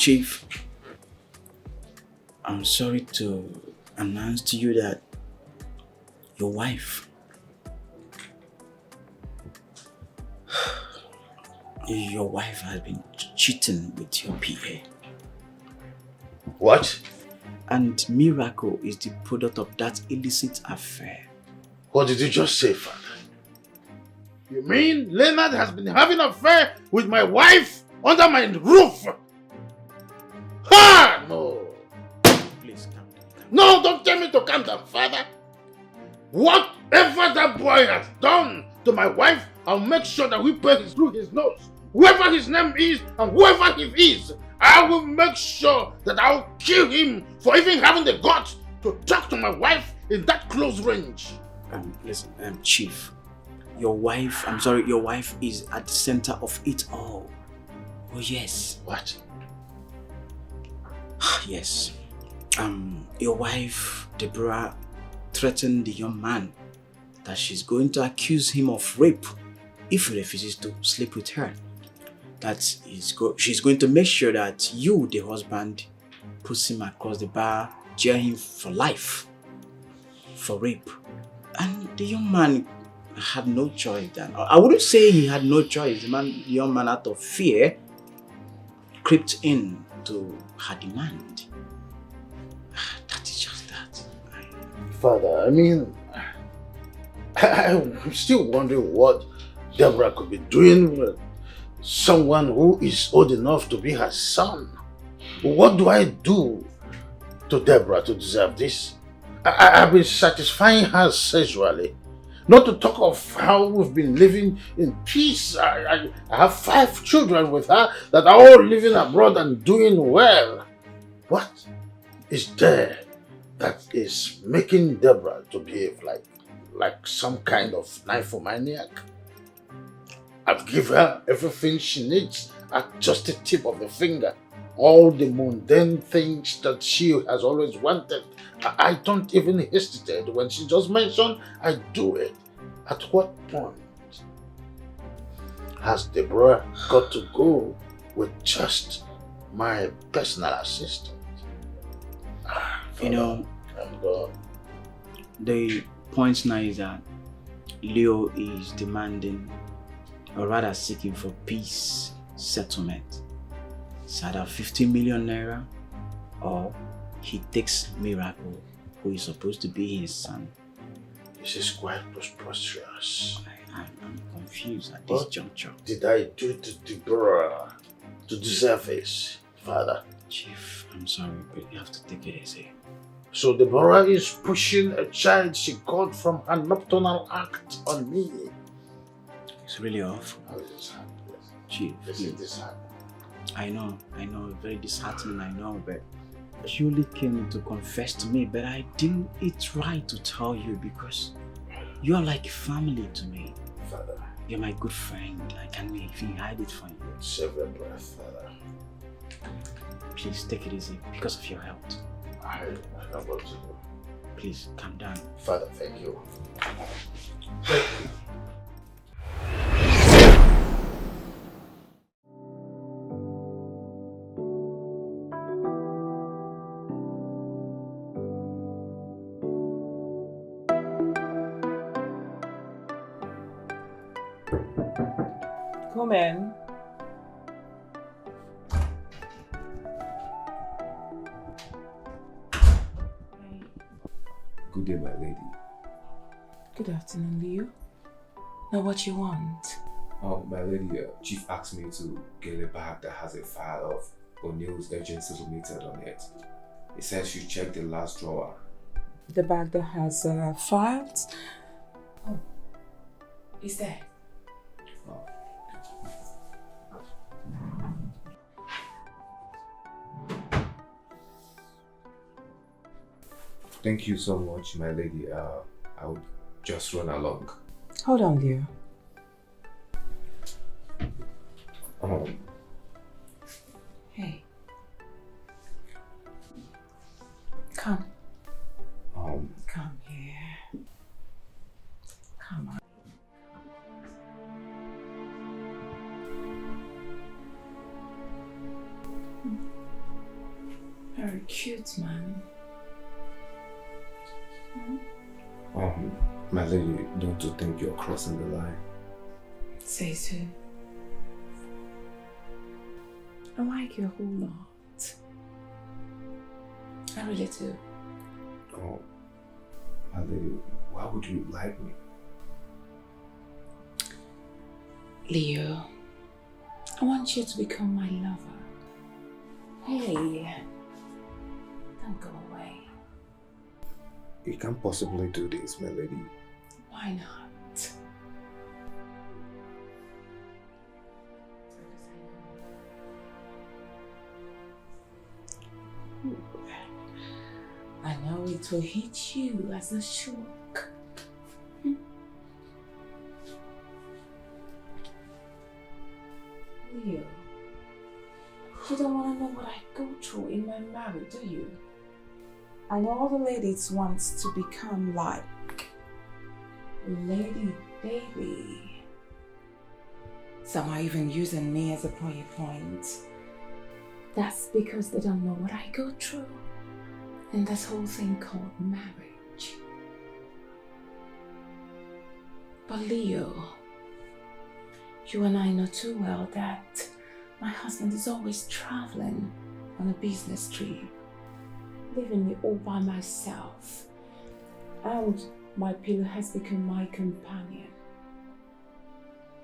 Chief, I'm sorry to announce to you that your wife, has been cheating with your PA. What? And Miracle is the product of that illicit affair. What did you just say, Father? You mean Leonard has been having an affair with my wife under my roof? Ha! No. Please calm down. No, don't tell me to calm down, Father. Whatever that boy has done to my wife, I'll make sure that we pay through his nose. Whoever his name is and whoever he is, I will make sure that I'll kill him for even having the guts to talk to my wife in that close range. Listen, Chief, your wife is at the center of it all. Oh yes. What? Yes. Your wife, Deborah, threatened the young man that she's going to accuse him of rape if he refuses to sleep with her. She's going to make sure that you, the husband, puts him across the bar, jail him for life for rape. And the young man had no choice then. I wouldn't say he had no choice. The young man, out of fear, crept in to her demand. That is just that. Father, I mean, I'm still wondering what Deborah could be doing with someone who is old enough to be her son. What do I do to Deborah to deserve this? I've been satisfying her sexually. Not to talk of how we've been living in peace. I have 5 children with her that are all living abroad and doing well. What is there that is making Deborah to behave like some kind of nymphomaniac? I've given her everything she needs at just the tip of the finger. All the mundane things that she has always wanted. I don't even hesitate. When she just mentioned, I do it. At what point has Deborah got to go with just my personal assistant? You know, the point now is that Leo is demanding, or rather seeking for peace settlement. It's either 50 million naira or he takes Miracle, who is supposed to be his son. This is quite preposterous. I'm confused at this juncture. What did I do to Deborah to deserve this, Father? Chief, I'm sorry, but you have to take it easy. So Deborah is pushing a child she got from her nocturnal act on me. It's really awful. How is this happening? Chief, This is disheartening. I know, very disheartening, I know, but you only came to confess to me, but I didn't it's right to tell you because you are like family to me. Father. You're my good friend. I can't even hide it from you. Save your breath, Father. Please take it easy because of your health. I know what to do. Please, calm down. Father, thank you. Thank you. Come in. Good day, my lady. Good afternoon, Leo. Now what you want? My lady, Chief asked me to get a bag that has a file of O'Neill's urgent settlement on it. He says you check the last drawer. The bag that has files? Oh, is there? Oh. Thank you so much, my lady. I would just run along. Hold on, Leo. Hey. Come. Come here. Come on. Very cute, man. My lady, don't you think you're crossing the line? Say so. I like you a whole lot. I really do. Oh, my lady, why would you like me? Leo, I want you to become my lover. Hey, don't go away. You can't possibly do this, my lady. Why not? I know it will hit you as a shock. Leo, you don't want to know what I go through in my marriage, do you? I know all the ladies want to become like Lady Baby. Some are even using me as a prayer point. That's because they don't know what I go through in this whole thing called marriage. But Leo, you and I know too well that my husband is always traveling on a business trip, leaving me all by myself, and my pillow has become my companion.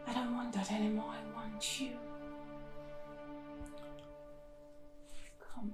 I don't want that anymore, I want you. Come on.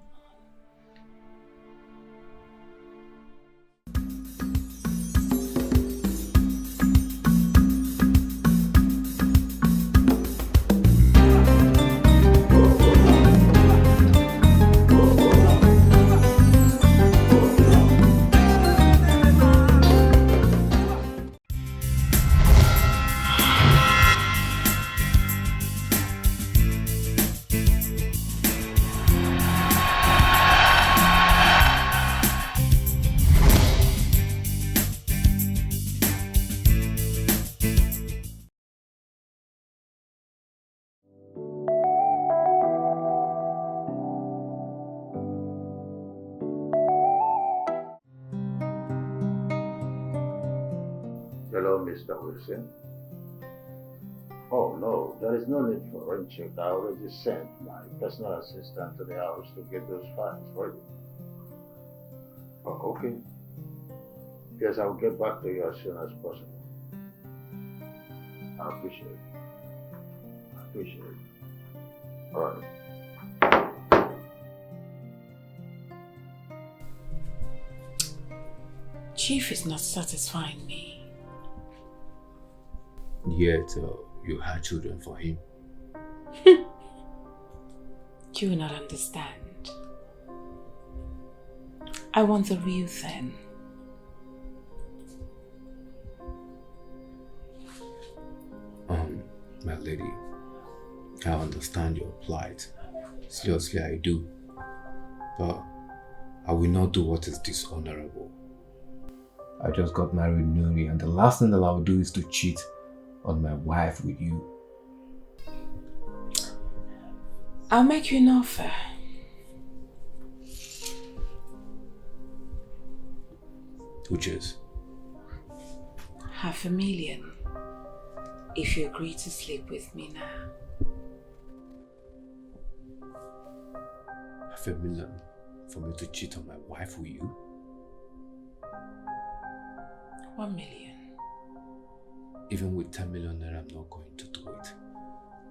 Hello, Mr. Wilson. Oh, no, there is no need for rain check. I already sent my personal assistant to the house to get those files ready. Oh, okay. Yes, I'll get back to you as soon as possible. I appreciate it. All right. Chief is not satisfying me. Yet, you had children for him. You will not understand. I want the real thing. My lady, I understand your plight. Seriously, I do. But I will not do what is dishonorable. I just got married newly, and the last thing that I will do is to cheat on my wife with you. I'll make you an offer. Which is? $500,000 if you agree to sleep with me now. $500,000 for me to cheat on my wife with you? 1 million. Even with 10 million naira, I'm not going to do it.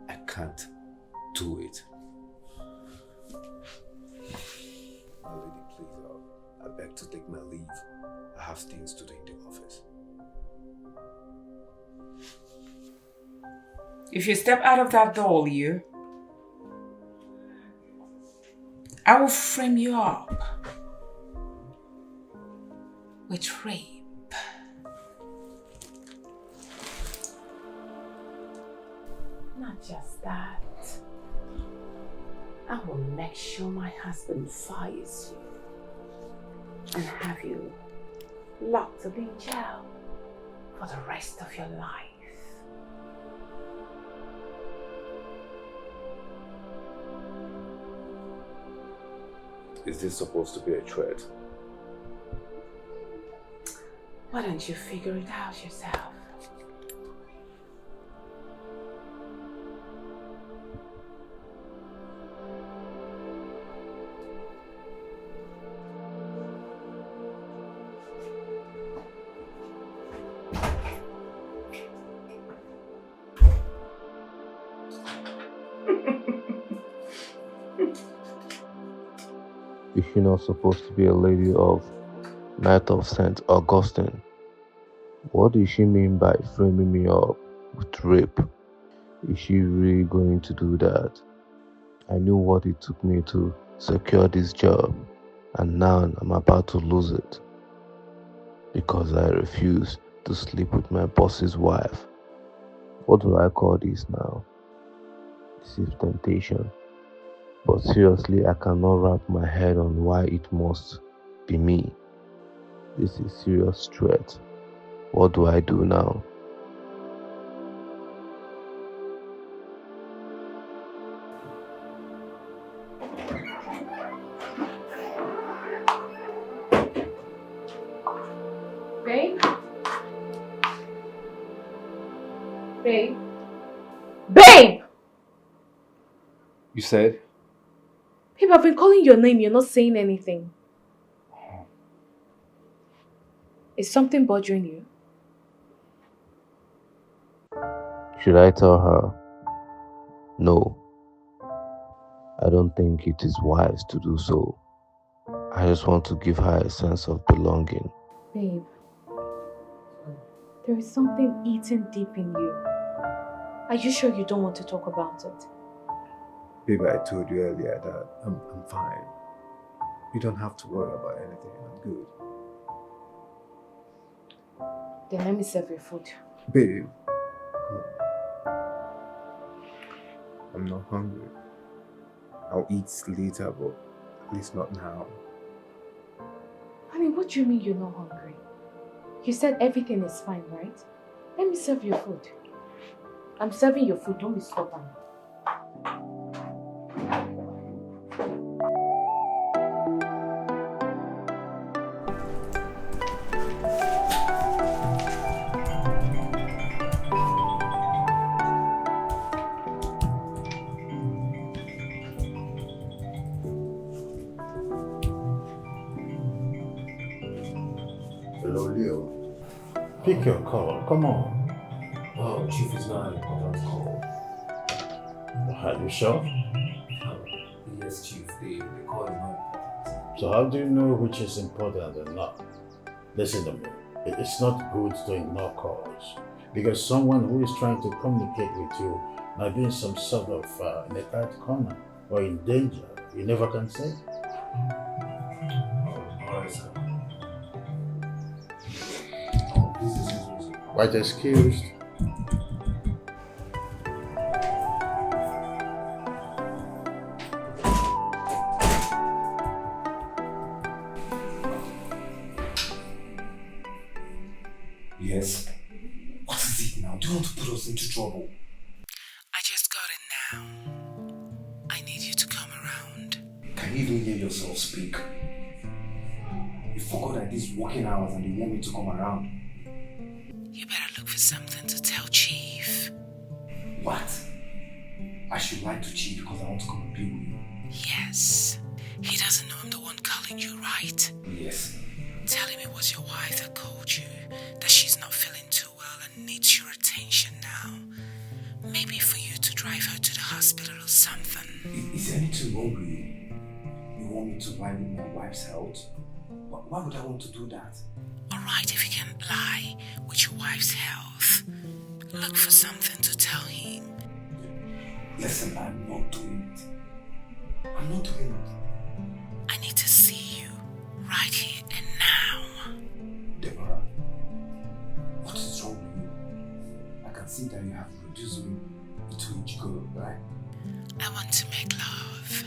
I can't do it. My lady, please, I beg to take my leave. I have things to do in the office. If you step out of that door, Leo, I will frame you up with rape. Not just that, I will make sure my husband fires you and have you locked up in jail for the rest of your life. is this supposed to be a threat? Why don't you figure it out yourself? Is she not supposed to be a lady of Knight of St. Augustine? What does she mean by framing me up with rape? Is she really going to do that? I knew what it took me to secure this job, and now I'm about to lose it because I refuse to sleep with my boss's wife. What do I call this now? This is temptation. But seriously, I cannot wrap my head on why it must be me. This is serious threat. What do I do now? Babe? Babe? Babe! You said? Babe, I've been calling your name, you're not saying anything. Is something bothering you? Should I tell her? No. I don't think it is wise to do so. I just want to give her a sense of belonging. Babe, there is something eating deep in you. Are you sure you don't want to talk about it? Baby, I told you earlier that I'm fine. You don't have to worry about anything. I'm good. Then let me serve your food. Babe, I'm not hungry. I'll eat later, but at least not now. Honey, what do you mean you're not hungry? You said everything is fine, right? Let me serve your food. I'm serving your food, don't be stubborn. Hello, Leo. Pick your call, come on. Oh, Chief is not an important call. Are you sure? Yes, Chief, the call is not important. So how do you know which is important and not? Listen to me. It's not good to ignore calls because someone who is trying to communicate with you might be in some sort of in a tight corner or in danger. You never can say. Alright, sir. Quite excused. Yes? What is it now? Do you want to put us into trouble? I just got it now. I need you to come around. Can you even hear yourself speak? You forgot that these working hours and they want me to come around. You better look for something to tell Chief. What? I should lie to Chief because I want to come and be with you. Yes. He doesn't know I'm the one calling you, right? Yes. Tell him it was your wife that called you, that she's not feeling too well and needs your attention now. Maybe for you to drive her to the hospital or something. Is there anything wrong with you? You want me to lie with my wife's health? Why would I want to do that? Alright, if you can lie with your wife's health, look for something to tell him. Listen, I'm not doing it. I'm not doing it. I need to see you right here and now. Deborah, what is wrong with you? I can see that you have reduced me into a girl, right? I want to make love.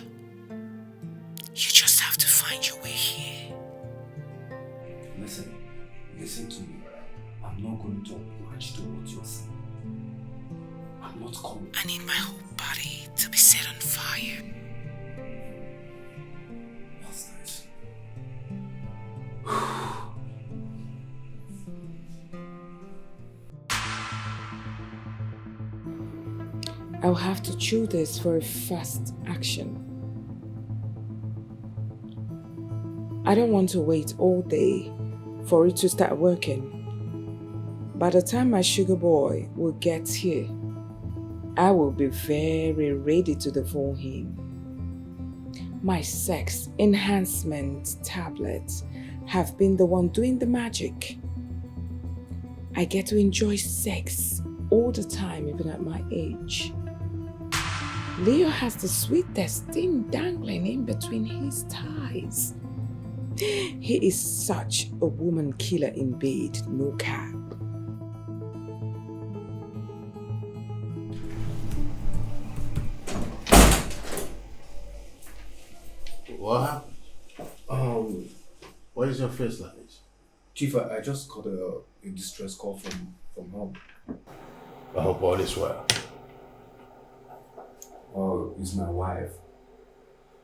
You just have to find your way here. Listen to me. I'm not going to oblige to what you're saying. I'm not coming. I need my whole body to be set on fire. What's that? I'll have to chew this for a fast action. I don't want to wait all day for it to start working. By the time my sugar boy will get here, I will be very ready to devour him. My sex enhancement tablets have been the one doing the magic. I get to enjoy sex all the time, even at my age. Leo has the sweetest thing dangling in between his thighs. He is such a woman killer in bed, no cap. What happened? Why is your face like this? Chief, I just got a distress call from home. I hope all is well. Oh, it's my wife.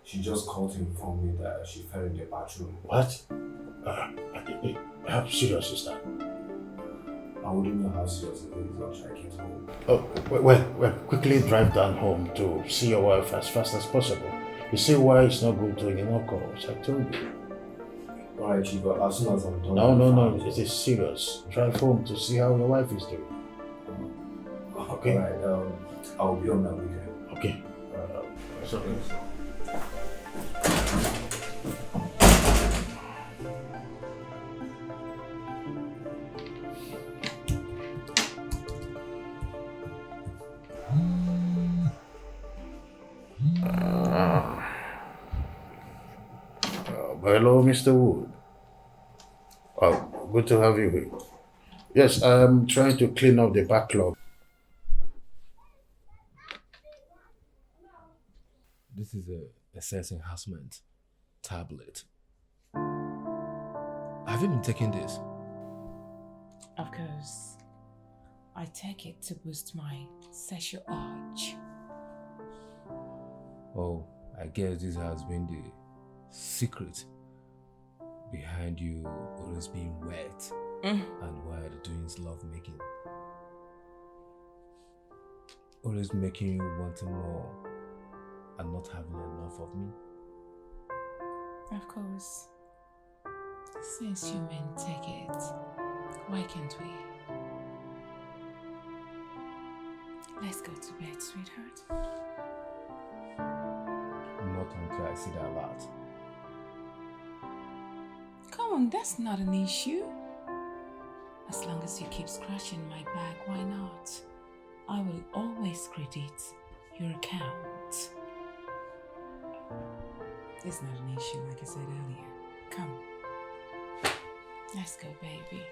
She just called to inform me that she fell in the bathroom. What? How serious is that? I wouldn't know how serious it is until I get home. Oh, well, quickly drive down home to see your wife as fast as possible. You see why it's not good to ignore calls, I told you. Alright, Chief, but as soon as I'm done... No, it is serious. Drive home to see how your wife is doing. Okay? Alright, I'll be on that weekend. Okay. So, hello, Mr. Wood. Oh, good to have you here. Yes, I'm trying to clean up the backlog. This is a sex enhancement tablet. Have you been taking this? Of course. I take it to boost my sexual urge. Oh, I guess this has been the secret behind you always being wet and while doing love making. Always making you wanting more and not having enough of me. Of course. Since you men take it, why can't we? Let's go to bed, sweetheart. Not until I see that lot. Come on, that's not an issue. As long as you keep scratching my back, why not? I will always credit your account. It's not an issue, like I said earlier. Come. Let's go, baby.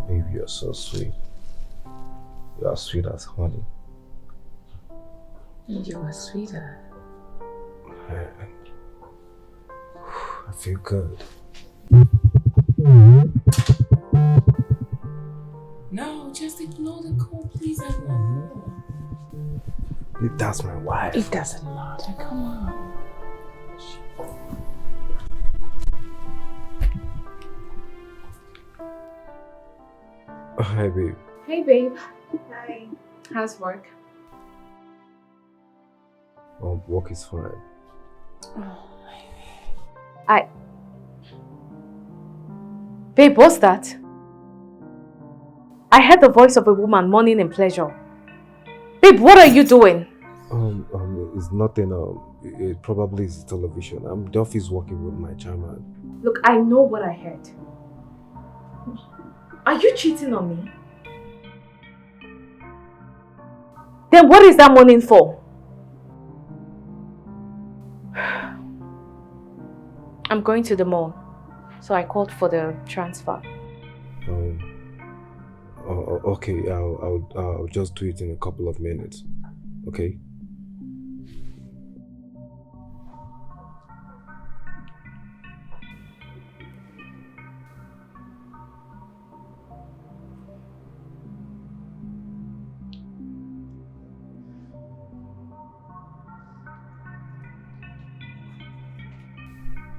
Baby, you're so sweet. You are sweet as honey. And you are sweeter. I feel good. No, just ignore the call, please. I want more. That's my wife. It doesn't matter. Come on. Hi, babe. Hey, babe. Hi. How's work? Work is fine. Babe, what's that? I heard the voice of a woman mourning in pleasure. Babe, what are you doing? It's nothing. It probably is television. I'm the office working with my chairman. Look, I know what I heard. Are you cheating on me? Then what is that mourning for? I'm going to the mall, so I called for the transfer. Okay, I'll just do it in a couple of minutes. Okay.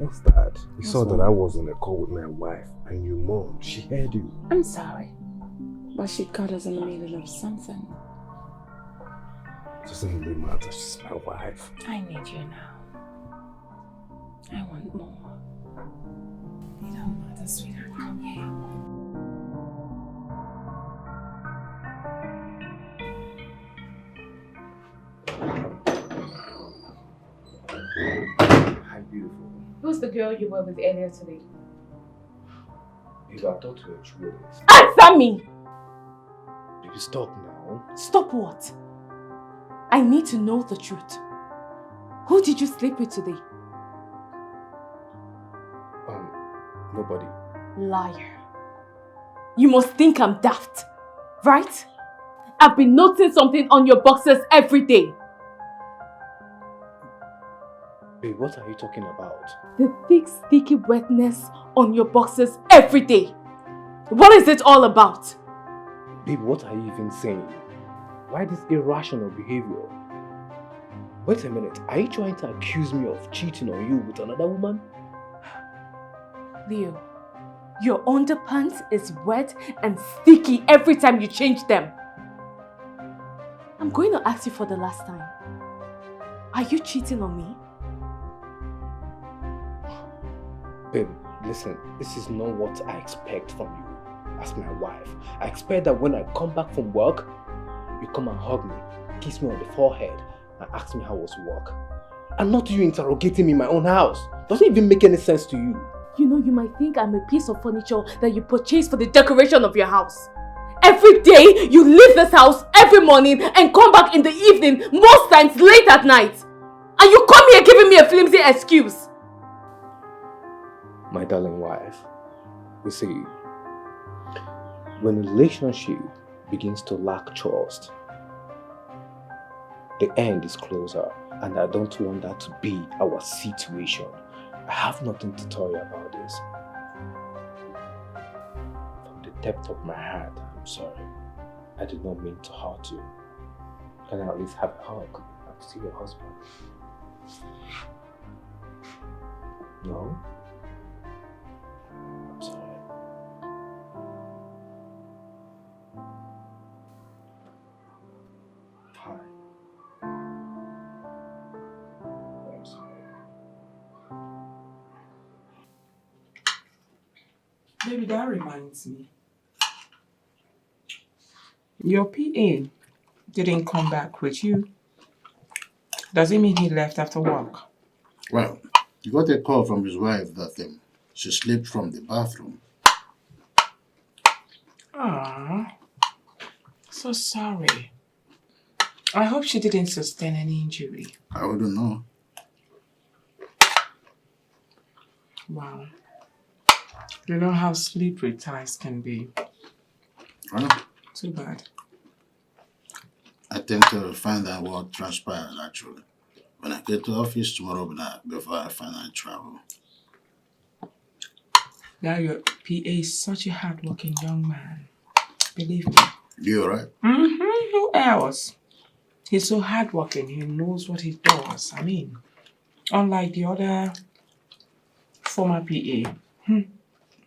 What's that? You saw that I was on a call with my wife and your mom. She heard you. I'm sorry, but she caught us in the middle of something. Doesn't really matter. She's my wife. I need you now. I want more. It don't matter, sweetheart. Come here. Hi, beautiful. Who's the girl you were with earlier today? Babe, I thought we were true. Answer me! Baby, stop now. Stop what? I need to know the truth. Who did you sleep with today? Nobody. Liar. You must think I'm daft, right? I've been noticing something on your boxers every day. Babe, what are you talking about? The thick, sticky wetness on your boxers every day. What is it all about? Babe, what are you even saying? Why this irrational behavior? Wait a minute, are you trying to accuse me of cheating on you with another woman? Leo, your underpants is wet and sticky every time you change them. I'm going to ask you for the last time. Are you cheating on me? Babe, listen, this is not what I expect from you as my wife. I expect that when I come back from work, you come and hug me, kiss me on the forehead, and ask me how was work. And not you interrogating me in my own house. Doesn't even make any sense to you. You know, you might think I'm a piece of furniture that you purchased for the decoration of your house. Every day, you leave this house every morning and come back in the evening, most times late at night. And you come here giving me a flimsy excuse. My darling wife, you see, when a relationship begins to lack trust, the end is closer, and I don't want that to be our situation. I have nothing to tell you about this. From the depth of my heart, I'm sorry. I did not mean to hurt you. Can I at least have a hug? I'm still your husband. No? I'm sorry. Hi. I'm sorry. Baby, that reminds me. Your PA didn't come back with you. Does it mean he left after work? Well, he got a call from his wife that she slipped from the bathroom. Ah, so sorry. I hope she didn't sustain any injury. I wouldn't know. Wow. You know how slippery ties can be. Well, Too bad. I think to find out what transpired actually. When I get to the office tomorrow before I finally travel. Now your PA is such a hardworking young man. Believe me. You alright? Mm-hmm. Who else? He's so hardworking. He knows what he does. I mean, unlike the other former PA.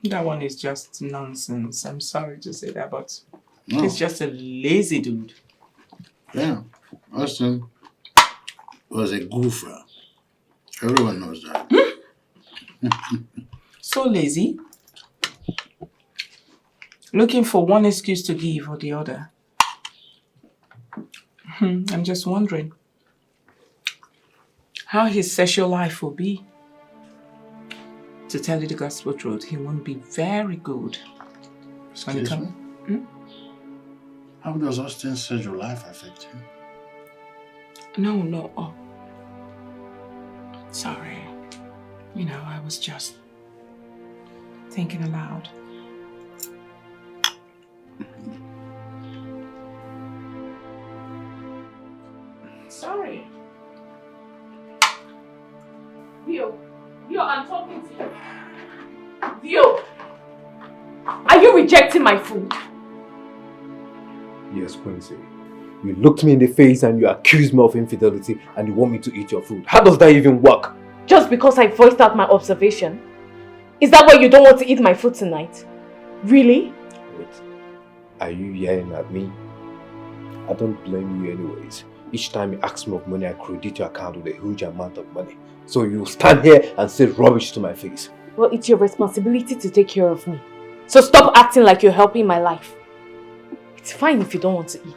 That one is just nonsense. I'm sorry to say that, but No. he's just a lazy dude. Yeah. Austin was a goofer. Everyone knows that. So lazy. Looking for one excuse to give or the other. I'm just wondering how his sexual life will be. To tell you the gospel truth, he won't be very good. Excuse me? How does Austin's sexual life affect him? No. Oh. Sorry. You know, I was just thinking aloud. Sorry. Vio, I'm talking to you. Vio, are you rejecting my food? Yes, Quincy. You looked me in the face and you accused me of infidelity and you want me to eat your food. How does that even work? Just because I voiced out my observation? Is that why you don't want to eat my food tonight? Really? Wait, are you yelling at me? I don't blame you anyways. Each time you ask me of money, I credit your account with a huge amount of money. So you stand here and say rubbish to my face. Well, it's your responsibility to take care of me. So stop acting like you're helping my life. It's fine if you don't want to eat.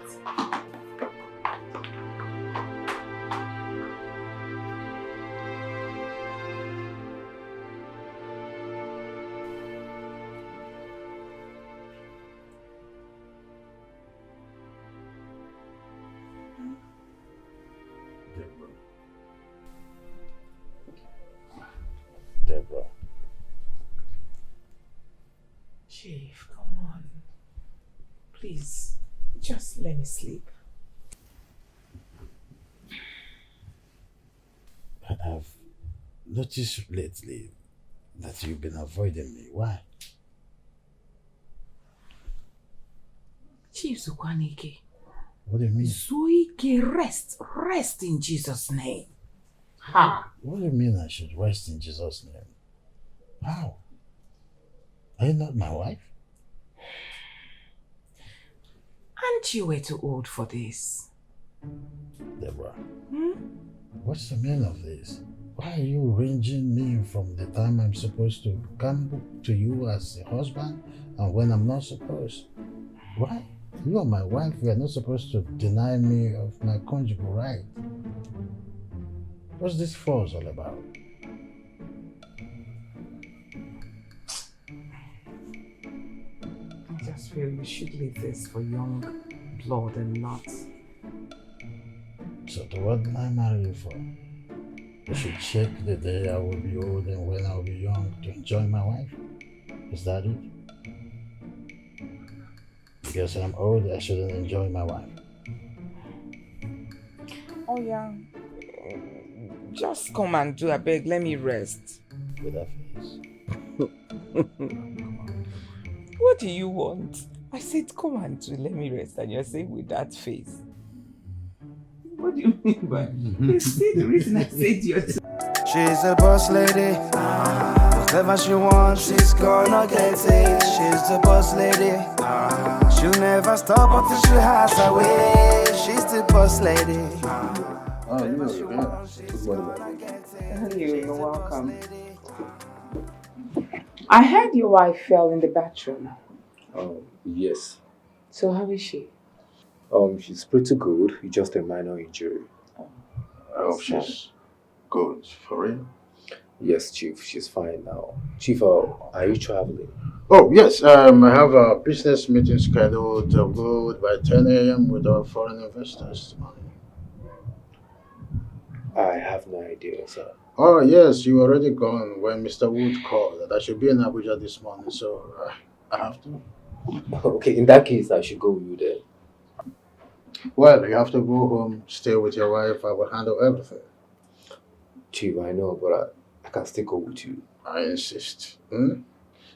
Deborah. Chief, come on. Please, just let me sleep. I've noticed lately that you've been avoiding me. Why? Chief Zukwanike. What do you mean? Zuike, rest in Jesus' name. Ha! What do you mean I should rest in Jesus' name? How? Are you not my wife? Aren't you way too old for this? Deborah, what's the meaning of this? Why are you ranging me from the time I'm supposed to come to you as a husband and when I'm not supposed? Why? You are my wife. You are not supposed to deny me of my conjugal right. What's this fuss all about? I just feel you should leave this for young blood and not. So what did I marry you for? You should check the day I will be old and when I will be young to enjoy my wife? Is that it? Because I'm old, I shouldn't enjoy my wife. Oh yeah. Just come and do a beg, let me rest. With that face. What do you want? I said come and do, let me rest, and you're saying with that face. What do you mean by you see the reason I said you're She's a boss lady. Whatever she wants, she's gonna get it. She's the boss lady. She'll never stop until she has her way. She's the boss lady. Oh, you know, yeah. Good morning, man. You're welcome. I heard your wife fell in the bathroom. Yes. So how is she? She's pretty good. It's just a minor injury. I hope she's good. For real? Yes, Chief. She's fine now. Chief, are you traveling? Oh, yes. I have a business meeting scheduled to go by 10 a.m. with our foreign investors tomorrow. I have no idea, sir. Oh, yes. You were already gone when Mr. Wood called that I should be in Abuja this morning, so I have to. Okay, in that case, I should go with you then. Well, you have to go home, stay with your wife. I will handle everything. Chief, I know, but I can still go with you. I insist.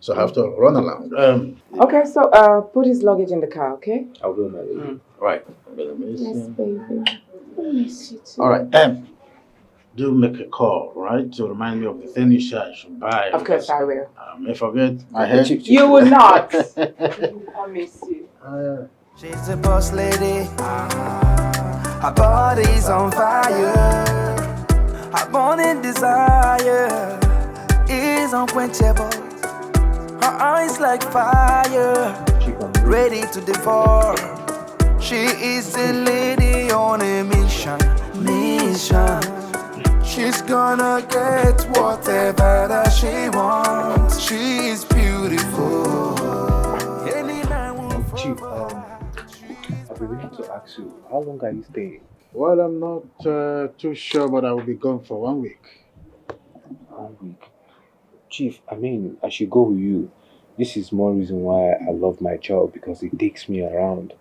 So I have to run along. Okay, so put his luggage in the car, okay? I'll go, my lady. Right. Yes, baby. I miss you too. All right. Do make a call, right, to remind me of the thing you said I should buy. Of course I will. I may forget my head. Chief. You will not. I miss you. She's a boss lady. Her body's on fire. Her burning desire is unquenchable. Her eyes like fire, ready to devour. She is a lady on a mission. She's gonna get whatever that she wants. She is beautiful. Chief, I've been waiting to ask you, how long are you staying? Well, I'm not too sure, but I will be gone for 1 week. 1 week? Chief, I mean, I should go with you. This is more reason why I love my job, because it takes me around.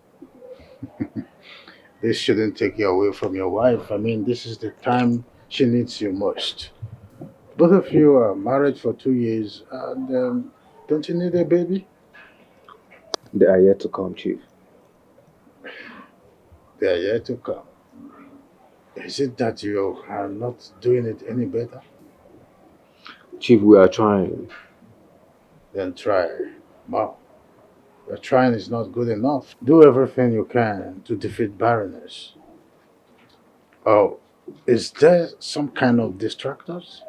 This shouldn't take you away from your wife. I mean, this is the time she needs you most. Both of you are married for 2 years, and don't you need a baby? They are yet to come, Chief. They are yet to come. Is it that you are not doing it any better? Chief, we are trying. Then try. Wow. Your trying is not good enough. Do everything you can to defeat barrenness. Oh, is there some kind of distractors?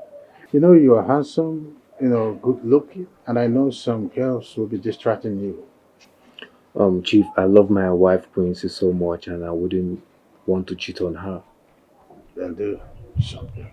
You know you are handsome, good looking, and I know some girls will be distracting you. Chief, I love my wife Quincy so much and I wouldn't want to cheat on her. Then do something.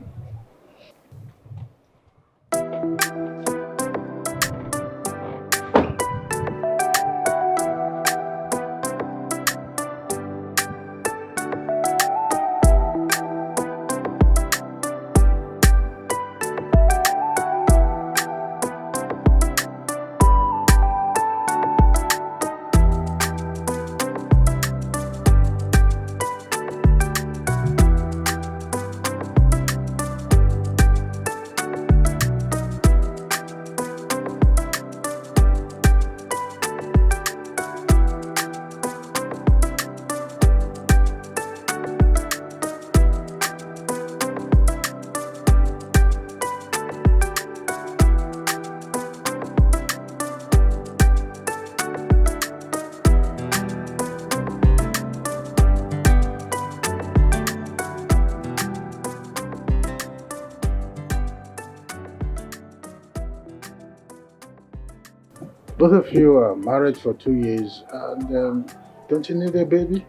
Both of you are married for 2 years and don't you need a baby?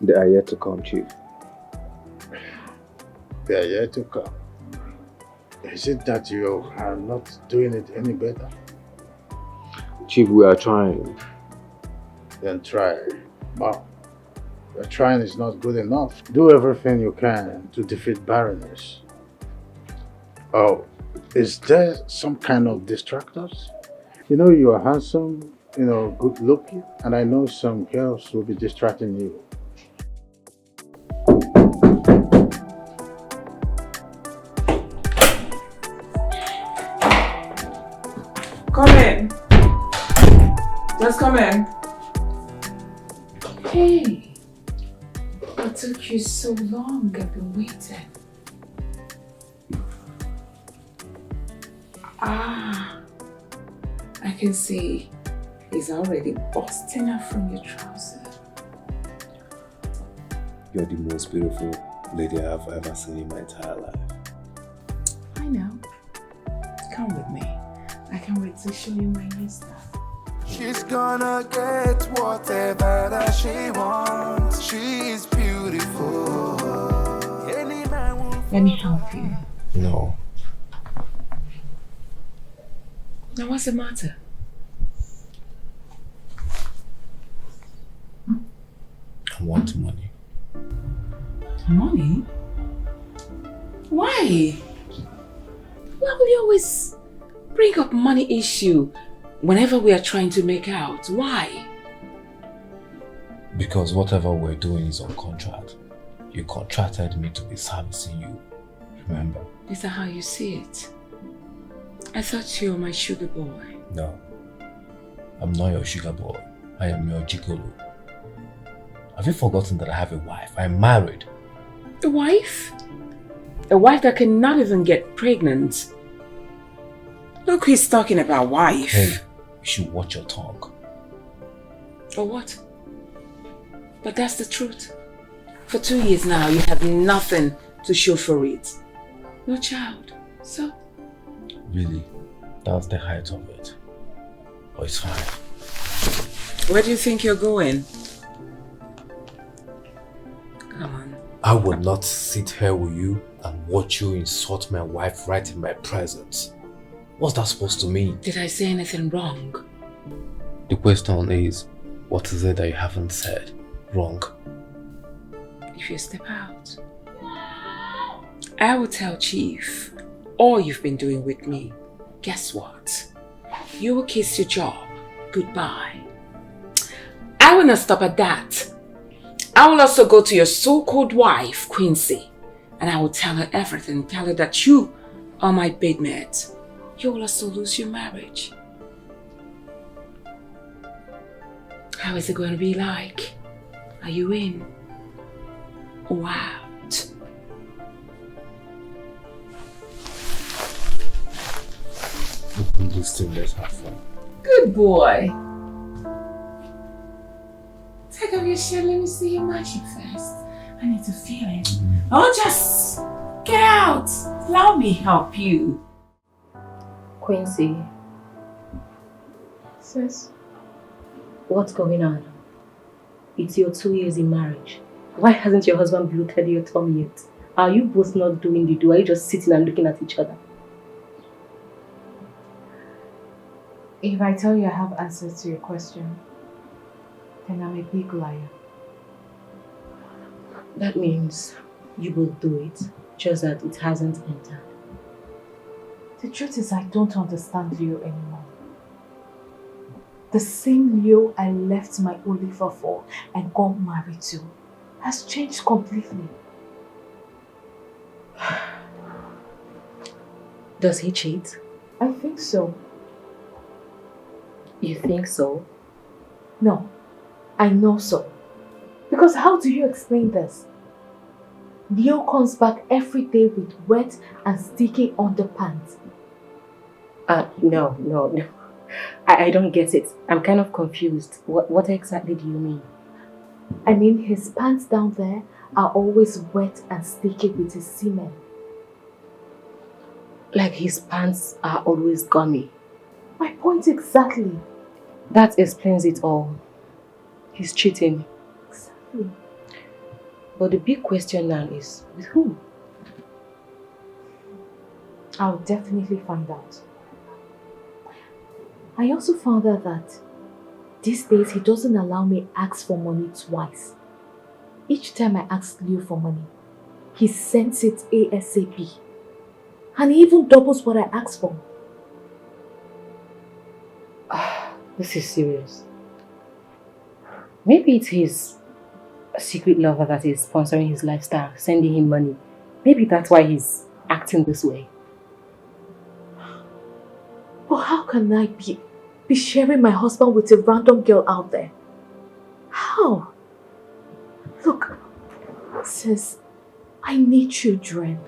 They are yet to come, Chief. They are yet to come. Is it that you are not doing it any better? Chief, we are trying. Then try. Wow. Your trying is not good enough. Do everything you can to defeat barrenness. Oh, is there some kind of distractors? You know you are handsome, good looking, and I know some girls will be distracting you. Come in. Just come in. Hey, what took you so long? I've been waiting. I can see he's already busting up from your trouser. You're the most beautiful lady I've ever seen in my entire life. I know. Come with me. I can't wait to show you my new stuff. She's gonna get whatever that she wants. She is beautiful. Let me help you. No. Now what's the matter? I want money. Money? Why? Why will you always bring up money issue whenever we are trying to make out? Why? Because whatever we're doing is on contract. You contracted me to be servicing you. Remember? Is that how you see it? I thought you were my sugar boy. No. I'm not your sugar boy. I am your gigolo. Have you forgotten that I have a wife? I'm married. A wife? A wife that cannot even get pregnant. Look, he's talking about wife. Hey, you should watch your tongue. Or what? But that's the truth. For 2 years now, you have nothing to show for it. No child. So? Really? That's the height of it. Oh, it's fine. Where do you think you're going? Come on. I will not sit here with you and watch you insult my wife right in my presence. What's that supposed to mean? Did I say anything wrong? The question is, what is it that you haven't said wrong? If you step out, I will tell Chief all you've been doing with me. Guess what? You will kiss your job goodbye. I will not stop at that. I will also go to your so-called wife, Quincy, and I will tell her everything. Tell her that you are my bedmate. You will also lose your marriage. How is it going to be like? Are you in or out? Listen, let's have fun. Good boy. Take off your shirt, let me see your magic first. I need to feel it. Oh, just get out. Allow me help you. Quincy. Sis. What's going on? It's your 2 years in marriage. Why hasn't your husband bloated your tummy yet? Are you both not doing the do? Are you just sitting and looking at each other? If I tell you I have answers to your question, then I'm a big liar. That means you will do it, just that it hasn't entered. The truth is I don't understand Leo anymore. The same Leo I left my Oliver for and got married to has changed completely. Does he cheat? I think so. You think so? No, I know so. Because how do you explain this? Leo comes back every day with wet and sticky underpants. No. I don't get it. I'm kind of confused. What exactly do you mean? I mean, his pants down there are always wet and sticky with his semen. Like his pants are always gummy. My point exactly. That explains it all. He's cheating. Exactly. But the big question now is, with whom? I'll definitely find out. I also found out that these days he doesn't allow me ask for money twice. Each time I ask Leo for money, he sends it ASAP. And he even doubles what I ask for. This is serious. Maybe it's his secret lover that is sponsoring his lifestyle, sending him money. Maybe that's why he's acting this way. But how can I be sharing my husband with a random girl out there? How? Look, sis, I need children.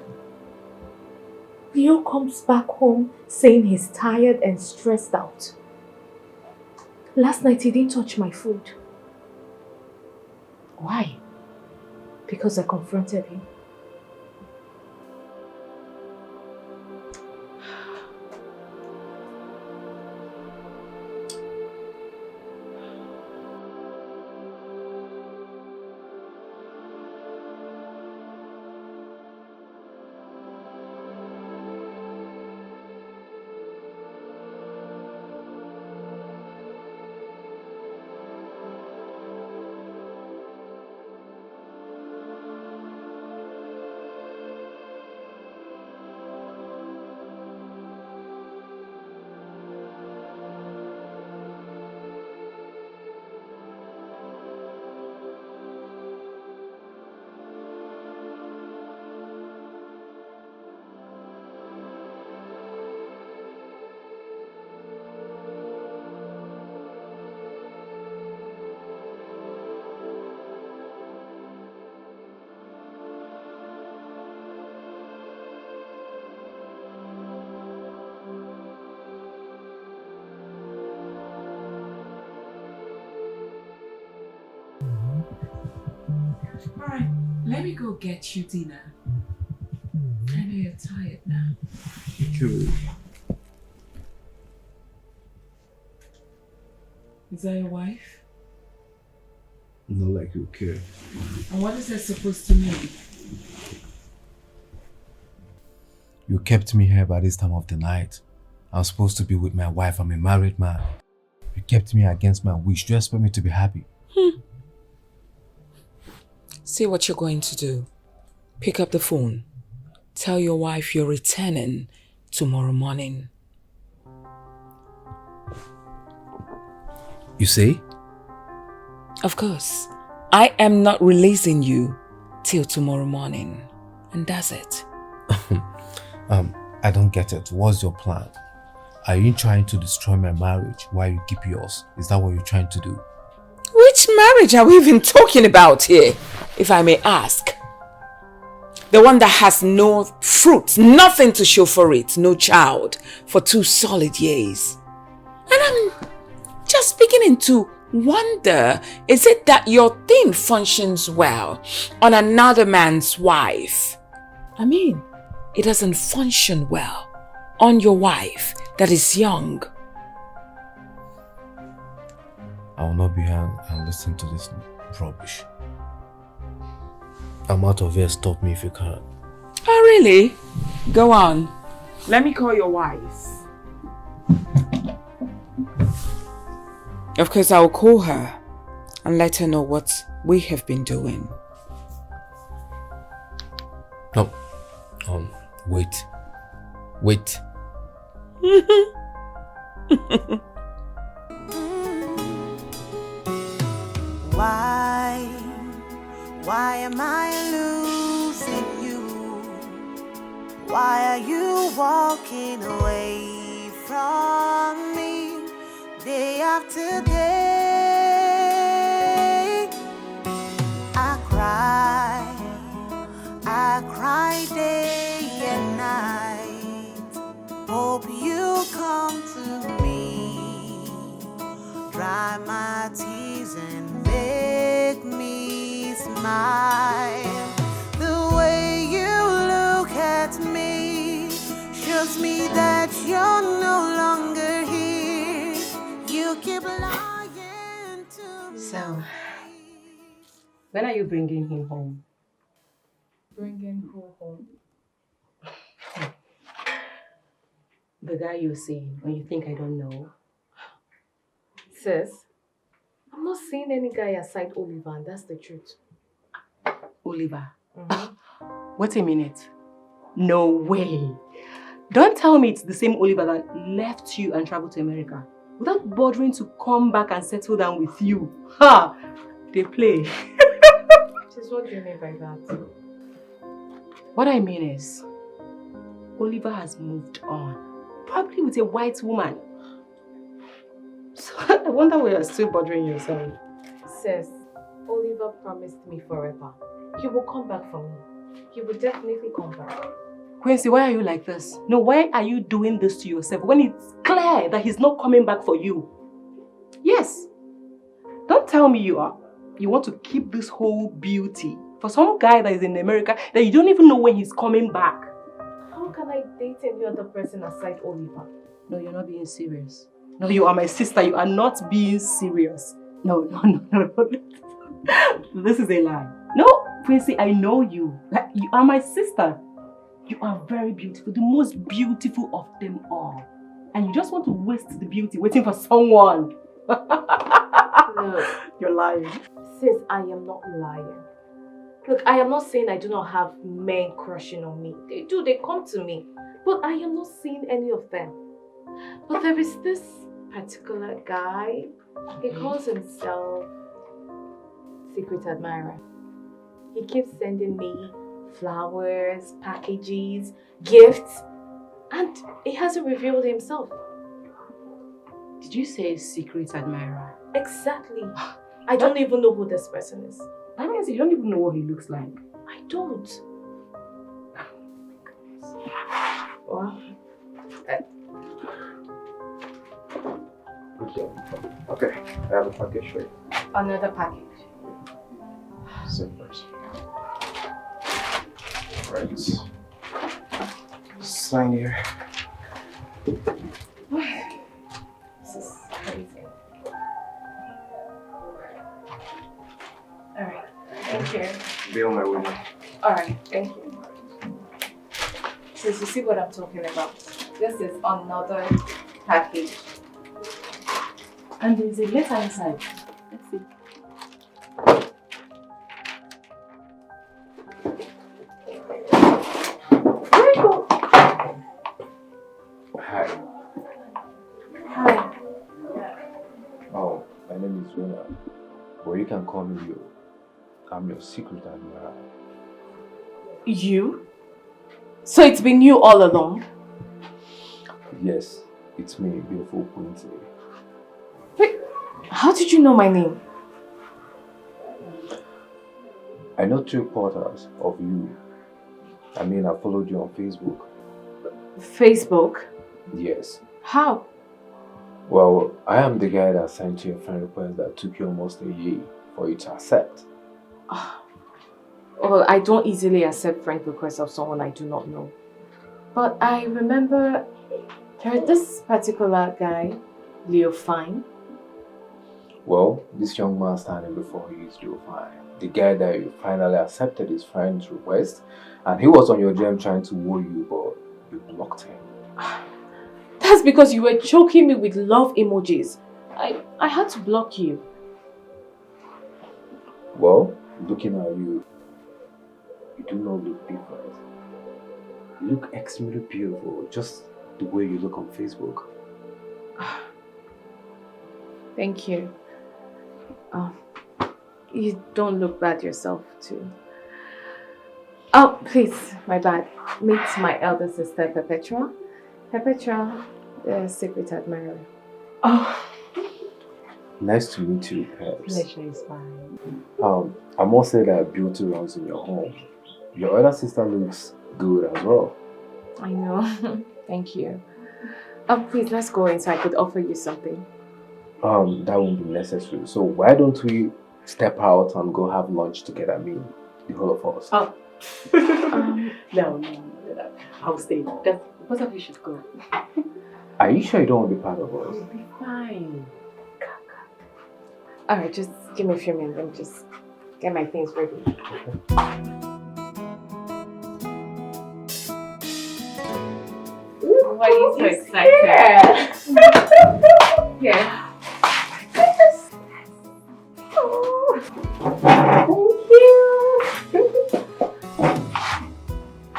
Leo comes back home saying he's tired and stressed out. Last night he didn't touch my food. Why? Because I confronted him. Alright, let me go get you dinner. I know you're tired now. Cool. Is that your wife? Not like you care. And what is that supposed to mean? You kept me here by this time of the night. I was supposed to be with my wife. I'm a married man. You kept me against my wish. Do you expect me to be happy? See what you're going to do. Pick up the phone. Tell your wife you're returning tomorrow morning. You say? Of course. I am not releasing you till tomorrow morning. And that's it. I don't get it. What's your plan? Are you trying to destroy my marriage while you keep yours? Is that what you're trying to do? Which marriage are we even talking about here, if I may ask? The one that has no fruit, nothing to show for it, no child, for 2 solid years. And I'm just beginning to wonder, is it that your thing functions well on another man's wife? I mean, it doesn't function well on your wife that is young. I will not be here and listen to this rubbish. I'm out of here, stop me if you can. Oh really? Go on. Let me call your wife. Of course, I'll call her and let her know what we have been doing. No. Wait. Why am I losing you? Why are you walking away from me day after day? I cry day and night. Hope you come to me, dry my tears and make me smile. The way you look at me shows me that you're no longer here. You keep lying to me. So, when are you bringing him home? Bringing who home? The guy you're seeing, when you think I don't know. Sis, I'm not seeing any guy aside Oliver, and that's the truth. Oliver? Wait a minute. No way. Don't tell me it's the same Oliver that left you and traveled to America without bothering to come back and settle down with you. Ha! They play. Sis, what do you mean by that? What I mean is, Oliver has moved on. Probably with a white woman. So I wonder why you're still bothering yourself. Sis, Oliver promised me forever. He will come back for me. He will definitely come back. Quincy, why are you like this? No, why are you doing this to yourself when it's clear that he's not coming back for you? Yes. Don't tell me you want to keep this whole beauty for some guy that is in America that you don't even know when he's coming back. How can I date any other person aside Oliver? No, you're not being serious. No, you are my sister. You are not being serious. No. This is a lie. No, Quincy, I know you. Like, you are my sister. You are very beautiful, the most beautiful of them all. And you just want to waste the beauty waiting for someone. Look, you're lying. Sis, I am not lying. Look, I am not saying I do not have men crushing on me. They do, they come to me. But I am not seeing any of them. But there is this particular guy. He calls himself Secret Admirer. He keeps sending me flowers, packages, gifts, and he hasn't revealed himself. Did you say Secret Admirer? Exactly. I don't even know who this person is. That means you don't even know what he looks like. I don't. Well, Good job. Okay, I have a package for you. another package. Same person. Right. Sign here. This is crazy. Alright, thank you. Be on my way now. Alright, thank you. Since you see what I'm talking about, this is another package. And there's a letter inside. Let's see. Hi. Hi. Oh, my name is Wena. But you can call me Yo. I'm your secret admirer. You? So it's been you all along? Yes, it's me, beautiful Quincy. Wait, how did you know my name? I know 3 quarters of you I mean, I followed you on Facebook. Facebook? Yes. How? Well, I am the guy that sent you a friend request that took you almost a year for you to accept. Well, I don't easily accept friend requests of someone I do not know. But I remember this particular guy, Leo Fine. Well, this young man standing before you is Leo Fine. The guy that you finally accepted his friend's request, and he was on your DM trying to woo you, but you blocked him. That's because you were choking me with love emojis. I had to block you. Well, looking at you, you do not look different. You look extremely beautiful, just the way you look on Facebook. Thank you. You don't look bad yourself too. Oh, please, my bad. Meet my elder sister, Perpetua. Perpetua, the secret admirer. Oh, Nice to meet you, Peps. pleasure is mine. I must say that beauty runs in your home. Your other sister looks good as well. I know. Thank you. Oh, please, let's go in so I could offer you something. That won't be necessary. So why don't we step out and go have lunch together? I mean, the whole of us. Oh. No. I'll stay. Both of you should go. Are you sure you don't want to be part of us? We'll be fine. Alright, just give me a few minutes. Let me just get my things ready. Why are you so excited? Yeah.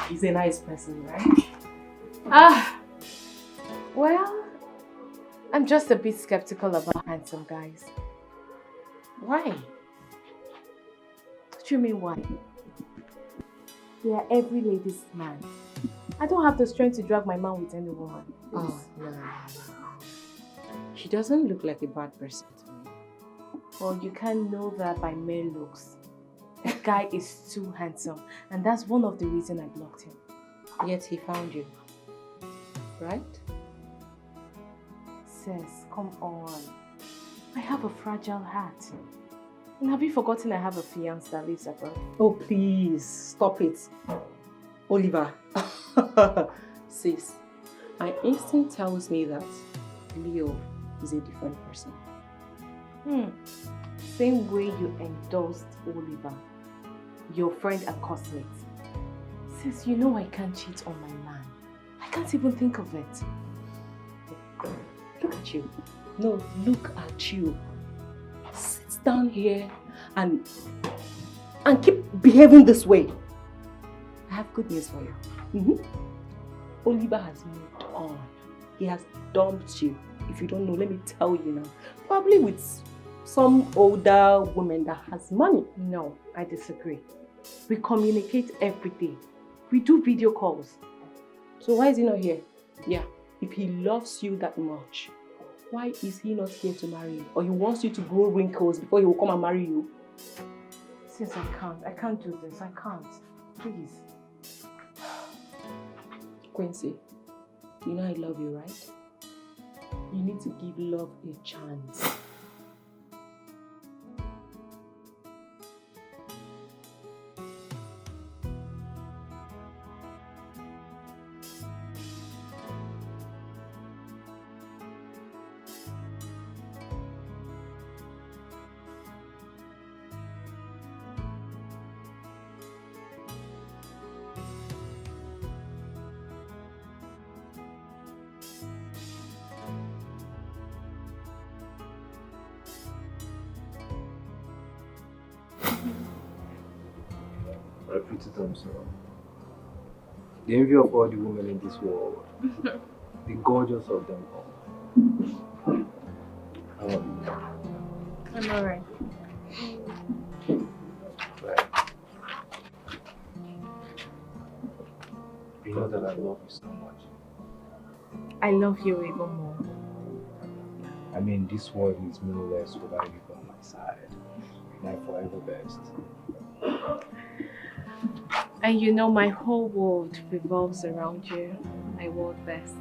He's a nice person, right? Well, I'm just a bit skeptical about handsome guys. Why? What do you mean why? They are every lady's man. I don't have the strength to drag my man with any woman. Oh, no. He doesn't look like a bad person to me. Well, you can't know that by mere looks. The guy is too handsome, and that's one of the reasons I blocked him. Yet he found you. Right? Sis, come on. I have a fragile heart. And have you forgotten I have a fiancé that lives abroad? Oh, please, stop it. Oliver. Sis, my instinct tells me that Leo is a different person. Same way you endorsed Oliver, your friend and cosmate. Sis, you know I can't cheat on my man. I can't even think of it. Look at you. No, look at you. Sit down here and keep behaving this way. I have good news for you. Oliver has moved on. He has dumped you. If you don't know, let me tell you now. Probably with some older woman that has money. No, I disagree. We communicate every day. We do video calls. So why is he not here? Yeah, if he loves you that much, why is he not here to marry you? Or he wants you to grow wrinkles before he will come and marry you? Sis, I can't do this. I can't. Please. Quincy, you know I love you, right? You need to give love a chance. I pity them so. The envy of all the women in this world. The gorgeous of them all. I'm alright. Right. You know that I love you so much. I love you even more. I mean, this world is meaningless without you by my side. My forever best. And you know my whole world revolves around you. My world best.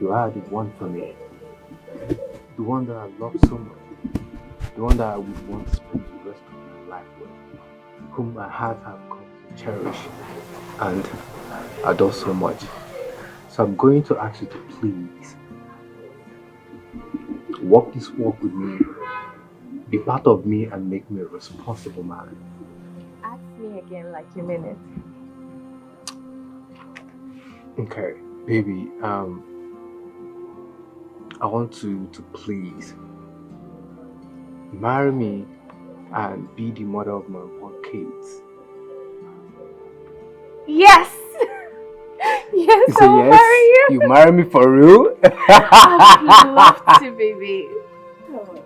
You are the one for me. The one that I love so much. The one that I would want to spend the rest of my life with. Whom my heart has come to cherish and adore so much. So I'm going to ask you to please walk this walk with me. Be part of me and make me a responsible man. Ask me again like you mean it. Okay, baby, I want you to please marry me and be the mother of my born kids. Yes! Yes, So I'll marry you. You marry me for real? I would love to, baby. Oh,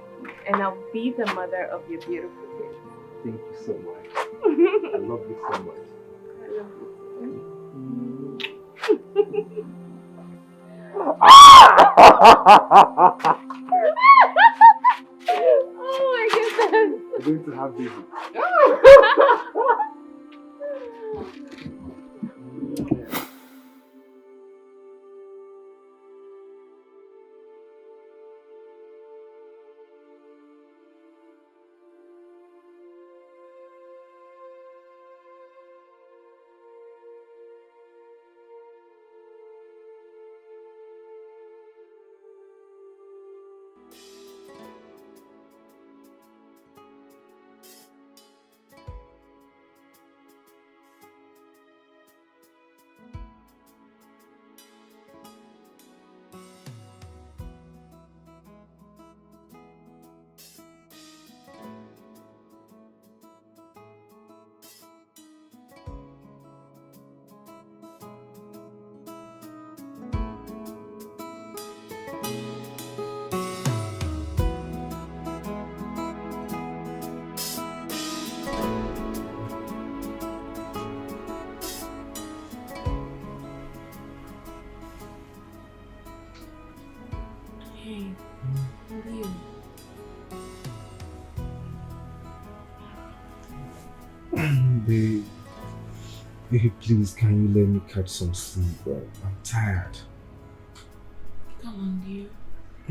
and I'll be the mother of your beautiful kids. Thank you so much. I love you so much. I love you. Oh my goodness. We're going to have baby. Babe, please, can you let me catch some sleep? I'm tired. Come on, dear. I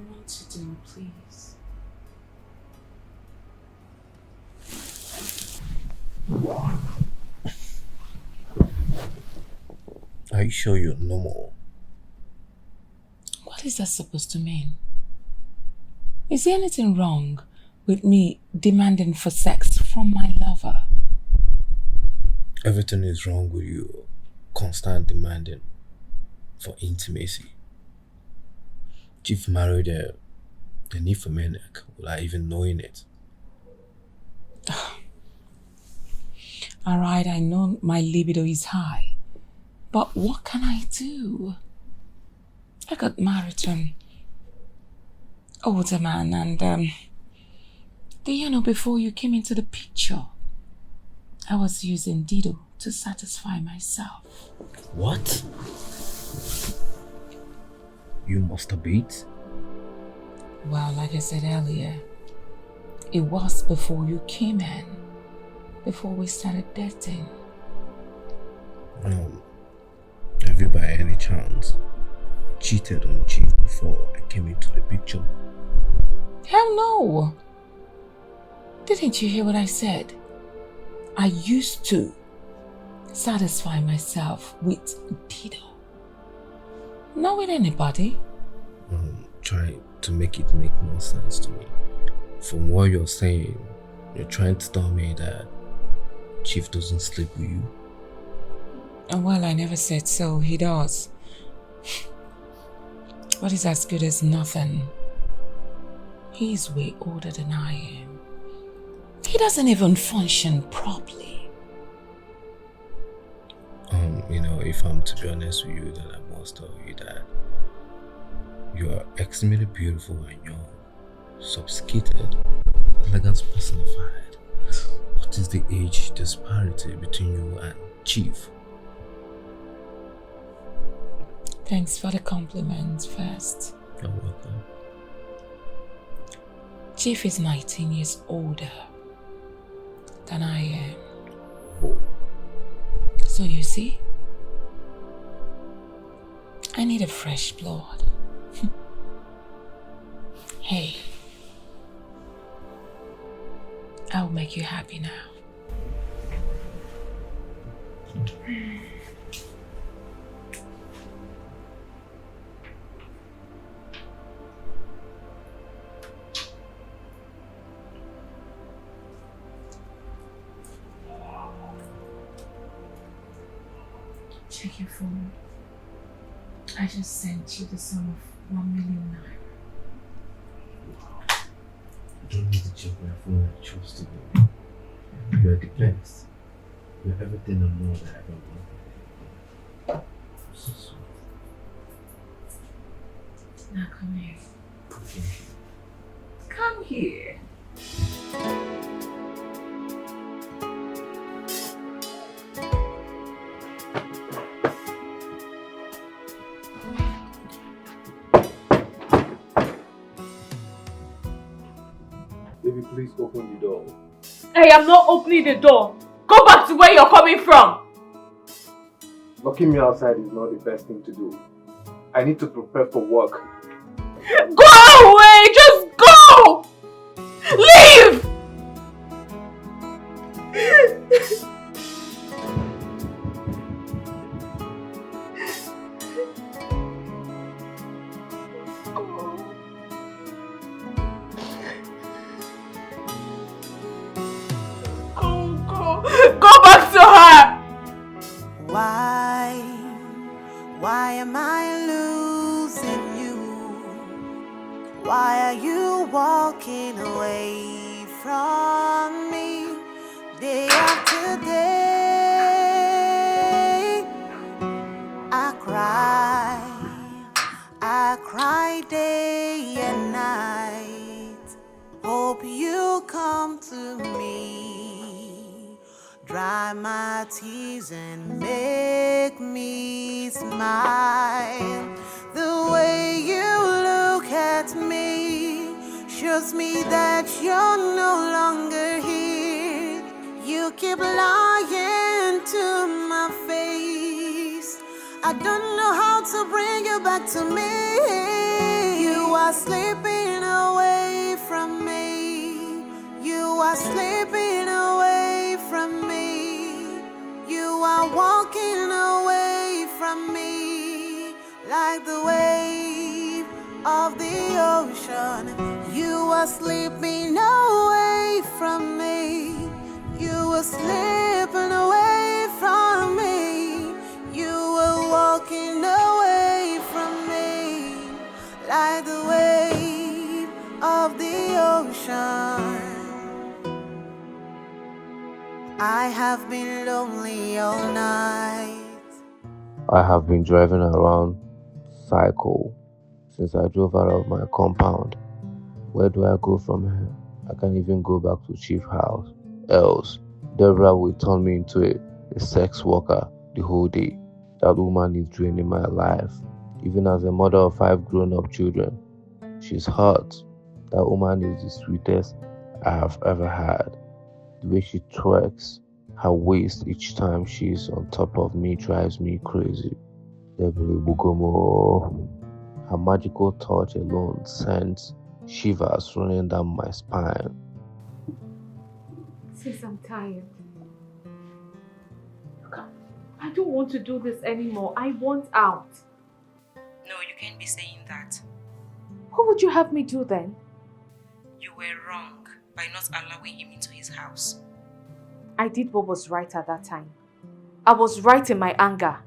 want you to, please. Are you sure you're normal? What is that supposed to mean? Is there anything wrong with me demanding for sex from my lover? Everything is wrong with you. Constant demanding for intimacy. Chief married the need for maniac without even knowing it. Alright, I know my libido is high, but what can I do? I got married to an older man and before you came into the picture, I was using Dido to satisfy myself. What? You masturbate? Well, like I said earlier, it was before you came in, before we started dating. Have you by any chance cheated on Chief before I came into the picture? Hell no! Didn't you hear what I said? I used to satisfy myself with Dido. Not with anybody. Try to make it make more sense to me. From what you're saying, you're trying to tell me that Chief doesn't sleep with you? Well, I never said so. He does. But he's as good as nothing. He's way older than I am. He doesn't even function properly. If I'm to be honest with you, then I must tell you that you are extremely beautiful and you're sophisticated, elegant, personified. What is the age disparity between you and Chief? Thanks for the compliment first. You're welcome. Chief is 19 years older than I am. Oh. So you see, I need a fresh blood. Hey, I'll make you happy now. Check your phone. I just sent you the sum of 1 million naira. You don't need to check my phone, I trust you. You are the best. You're everything and more that I ever wanted. So sweet. Now come here. Okay. Come here. Baby, please open the door. I am not opening the door. Go back to where you're coming from. Locking me outside is not the best thing to do. I need to prepare for work. Go away! Just go! Leave! Go back to her! Why am I losing you? Why are you walking away from me day after day? I cry day and night. Hope you come to me, dry my tears and make me smile. The way you look at me shows me that you're no longer here. You keep lying to my face. I don't know how to bring you back to me. You are slipping away from me. You are slipping away from me. You are walking away from me like the wave of the ocean. You are slipping away from me. You are slipping away from me. You are walking away from me like the wave of the ocean. I have been lonely all night. I have been driving around cycle since I drove out of my compound. Where do I go from here? I can't even go back to Chief House. Else, Deborah will turn me into a sex worker the whole day. That woman is draining my life. Even as a mother of 5 grown-up children, she's hot. That woman is the sweetest I have ever had. The way she twerks, her waist each time she's on top of me drives me crazy. Deborah Bugomo. Her magical touch alone sends shivers running down my spine. Sis, I'm tired. I don't want to do this anymore. I want out. No, you can't be saying that. What would you have me do then? You were wrong by not allowing him into his house. I did what was right at that time. I was right in my anger.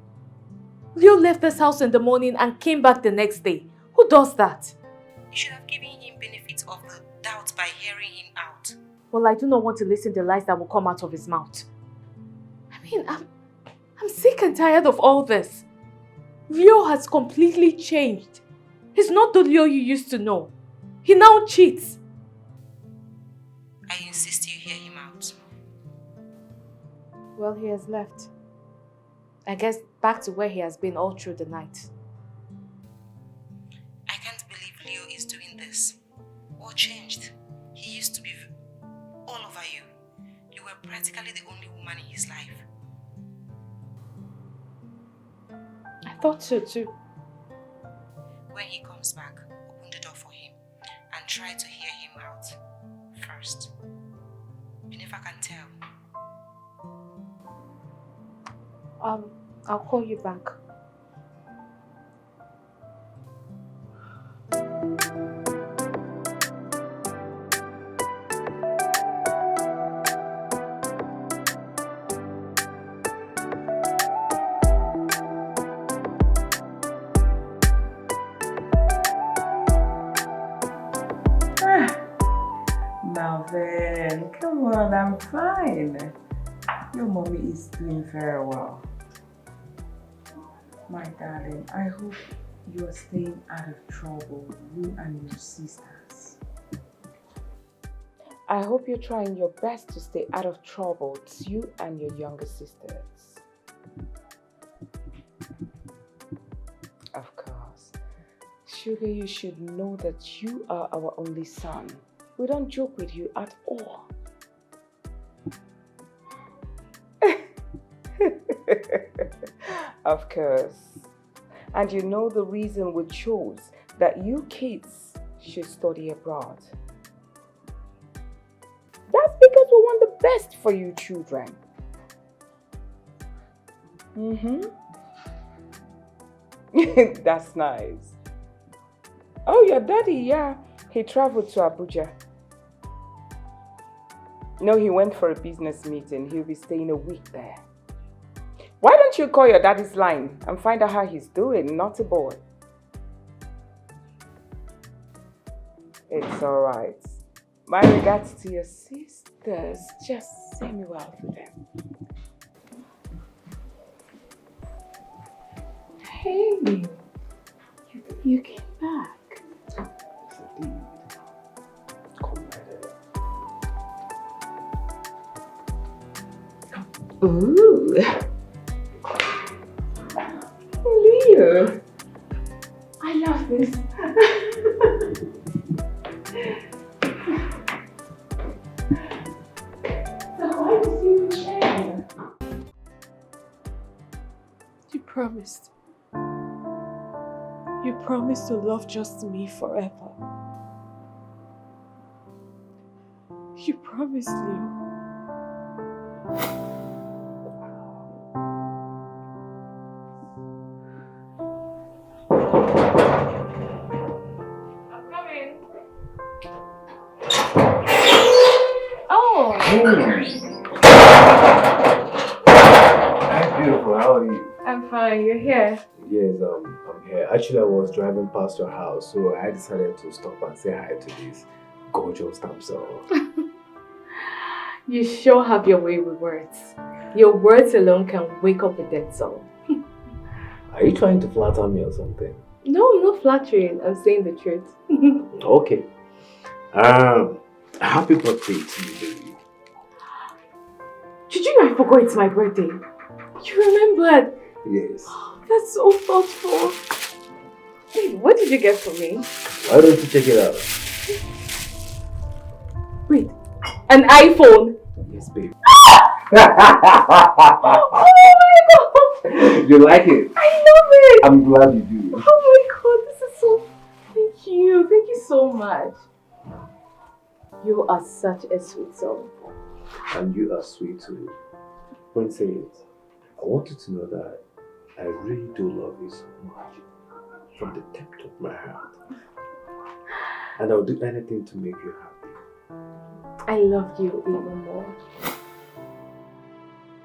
Leo left this house in the morning and came back the next day. Who does that? You should have given him benefit of the doubt by hearing him out. Well, I do not want to listen to the lies that will come out of his mouth. I mean, I'm sick and tired of all this. Leo has completely changed. He's not the Leo you used to know. He now cheats. I insist you hear him out. Well, he has left. I guess back to where he has been all through the night. What changed? He used to be all over you. You were practically the only woman in his life. I thought so too. When he comes back, open the door for him and try to hear him out first. You never can tell. I'll call you back. Melvin, come on, I'm fine. Your mommy is doing very well. My darling, I hope you are staying out of trouble, you and your sisters. I hope you're trying your best to stay out of trouble, you and your younger sisters. Of course. Sugar, you should know that you are our only son. We don't joke with you at all. Of course. And you know the reason we chose that you kids should study abroad. That's because we want the best for you children. That's nice. Oh, your daddy, yeah. He traveled to Abuja. No, he went for a business meeting. He'll be staying a week there. Why don't you call your daddy's line and find out how he's doing, naughty boy? It's alright. My regards to your sisters. Just say me well to them. Hey, you came back. Ooh. Leo. I love this. So why did you share? You promised. You promised to love just me forever. You promised, Leo. Hi, beautiful. How are you? I'm fine. You're here. Yes, I'm here. Actually, I was driving past your house, so I decided to stop and say hi to this gorgeous damsel. You sure have your way with words. Your words alone can wake up a dead soul. Are you trying to flatter me or something? No, I'm not flattering. I'm saying the truth. Okay. Happy birthday to you, baby. Did you know I forgot it's my birthday? You remembered? Yes. That's so thoughtful. Wait, what did you get for me? Why don't you check it out? Wait, an iPhone? Yes, baby. Oh my god! You like it? I love it! I'm glad you do. Oh my god, this is so... Thank you. Thank you so much. You are such a sweet soul. And you are sweet too. Princess, I want you to know that I really do love you so much. From the depth of my heart. And I'll do anything to make you happy. I love you even more.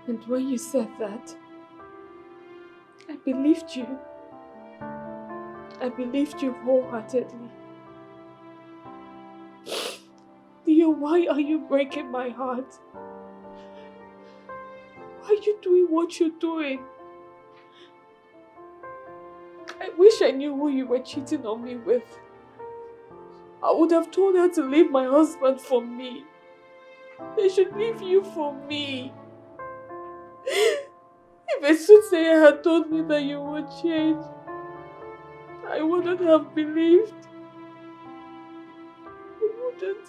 And when you said that, I believed you. I believed you wholeheartedly. Leo, why are you breaking my heart? Why are you doing what you're doing? I wish I knew who you were cheating on me with. I would have told her to leave my husband for me. They should leave you for me. If a soothsayer had told me that you would change, I wouldn't have believed. shouldn't.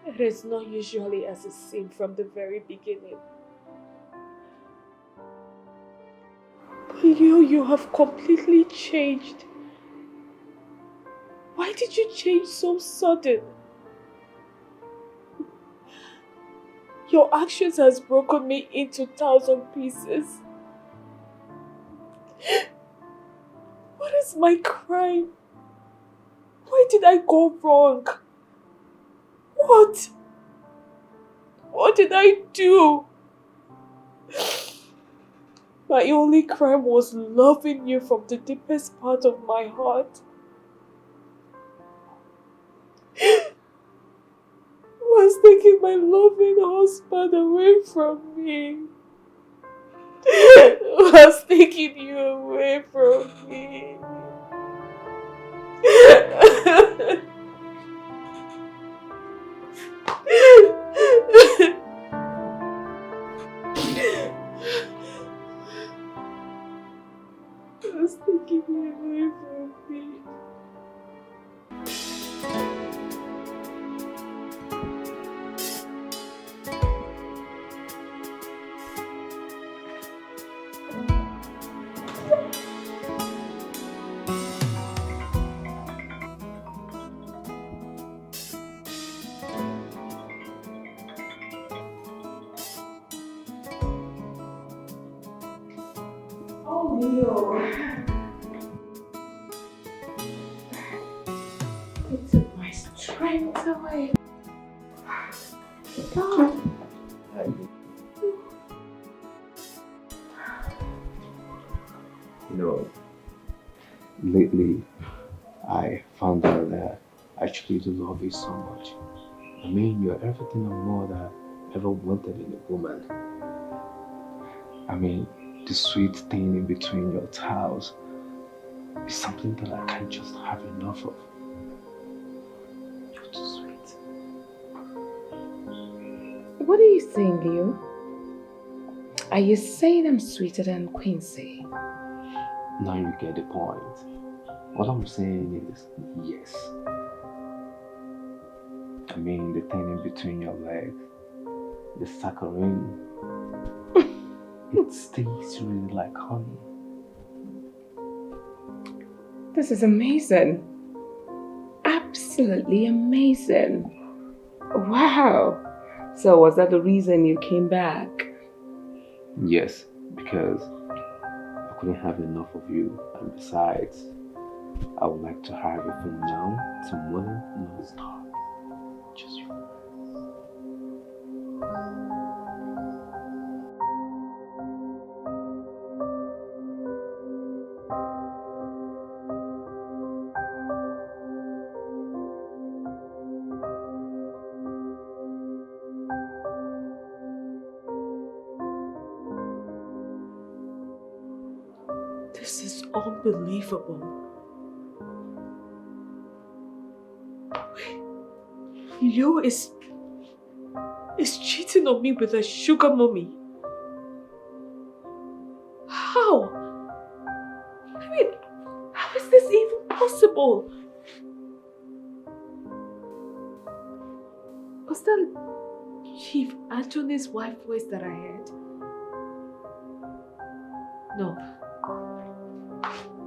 It is not usually as it seemed from the very beginning. But Leo, you have completely changed. Why did you change so sudden? Your actions has broken me into 1,000 pieces. What is my crime? Why did I go wrong? What? What did I do? My only crime was loving you from the deepest part of my heart. Was taking my loving husband away from me. Was taking you away from me. Was taking you away from me. It took my strength away. God. You know, lately I found out that I actually do love you so much. I mean, you're everything and more that I ever wanted in a woman. I mean, the sweet thing in between your tiles is something that I can't just have enough of. You're too sweet. What are you saying, Leo? Are you saying I'm sweeter than Quincy? Now you get the point. What I'm saying is yes. I mean, the thing in between your legs, the saccharine, it tastes really like honey. This is amazing. Absolutely amazing. Wow. So was that the reason you came back? Yes, because I couldn't have enough of you, and besides, I would like to have you from now to morning non-stop. Just you. This is unbelievable. Leo is cheating on me with a sugar mommy. How? I mean, how is this even possible? Was that Chief Anthony's wife voice that I heard? No.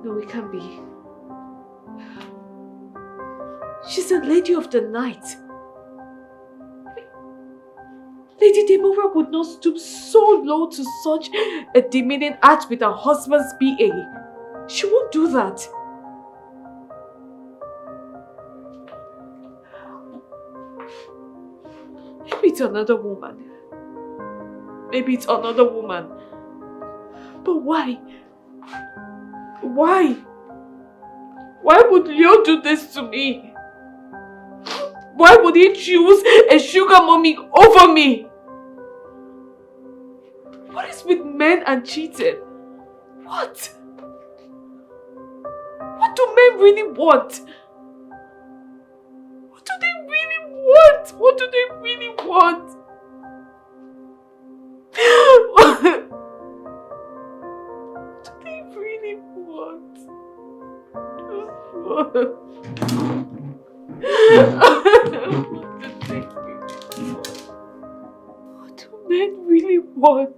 No, it can't be. She's a lady of the night. Lady Deborah would not stoop so low to such a demeaning act with her husband's BA. She won't do that. Maybe it's another woman. Maybe it's another woman. But why? Why? Why would Leo do this to me? Why would he choose a sugar mommy over me? What is with men and cheating? What? What do men really want? What do they really want? What do they really want? What do they really want? What do men really want?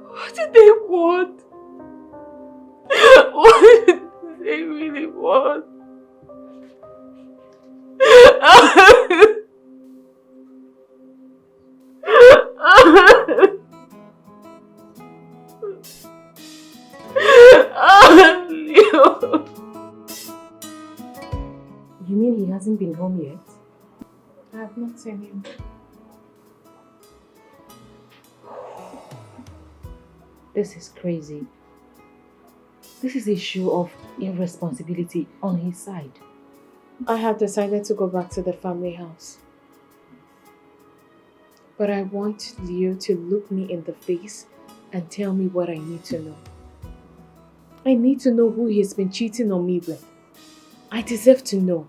What do they want? What do they really want? You mean he hasn't been home yet? I have not seen him. This is crazy. This is a show of irresponsibility on his side. I have decided to go back to the family house. But I want Leo to look me in the face and tell me what I need to know. I need to know who he's been cheating on me with. I deserve to know.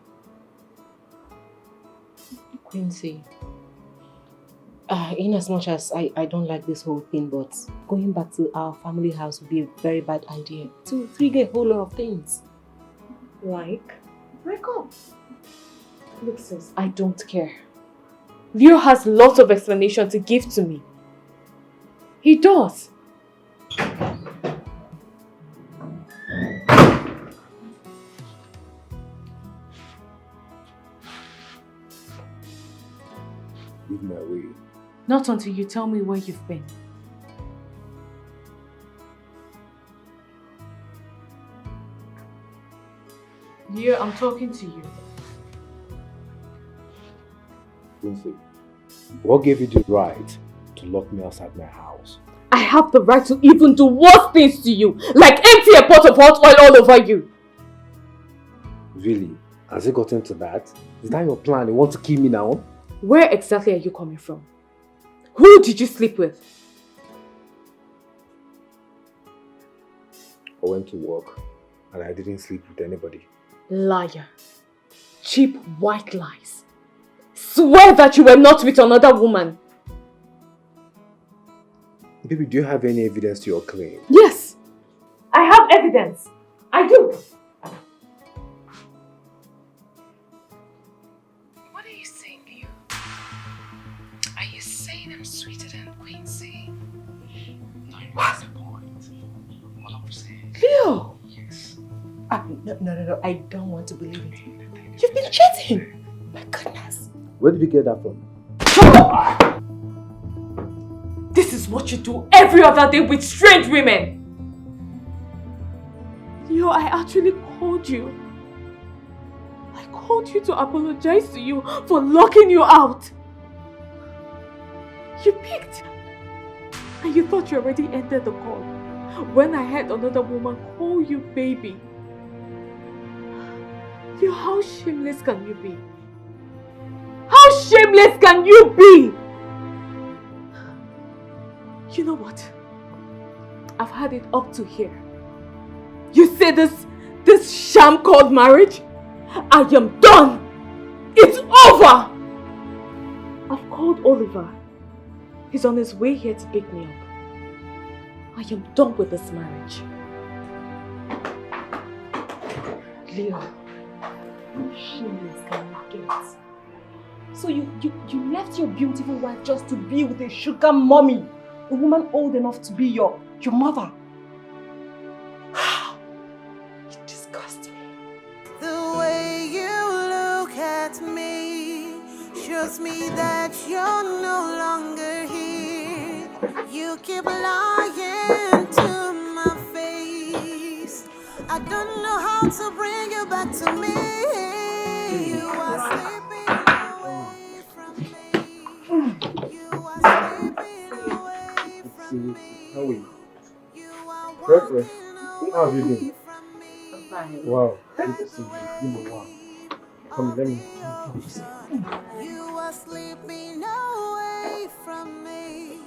Quincy, in as much as I don't like this whole thing, but going back to our family house would be a very bad idea. To trigger a whole lot of things. Like? Up. Look sis, I don't care. Leo has lots of explanation to give to me. He does. Leave my way. Not until you tell me where you've been. Leo, I'm talking to you. Quincy, what gave you the right to lock me outside my house? I have the right to even do worse things to you, like empty a pot of hot oil all over you. Really? Has it gotten to that? Is that your plan? You want to kill me now? Where exactly are you coming from? Who did you sleep with? I went to work and I didn't sleep with anybody. Liar. Cheap white lies. Swear that you were not with another woman. Baby, do you have any evidence to your claim? Yes. I have evidence. I do. What are you saying, Leo? Are you saying I'm sweeter than Quincy? What's the point? What I'm saying? Leo! Yes. No. I don't want to believe it. You've been cheating! My goodness. Where did you get that from? This is what you do every other day with strange women. Leo, I actually called you. I called you to apologize to you for locking you out. You picked. And you thought you already ended the call. When I heard another woman call you baby. Leo, how shameless can you be? How shameless can you be? You know what? I've had it up to here. You say this sham called marriage? I am done! It's over! I've called Oliver. He's on his way here to pick me up. I am done with this marriage. Leo, how shameless can you get? So you left your beautiful wife just to be with a sugar mommy, a woman old enough to be your mother. You disgust me. The way you look at me shows me that you're no longer here. You keep lying to my face. I don't know how to bring you back to me. You are sleeping away from me. You are sleeping away from me. How are you? You are Breakfast. walking How have you away been? from me. Wow, good to see you. Give me one. Come, let me. You are sleeping away from me.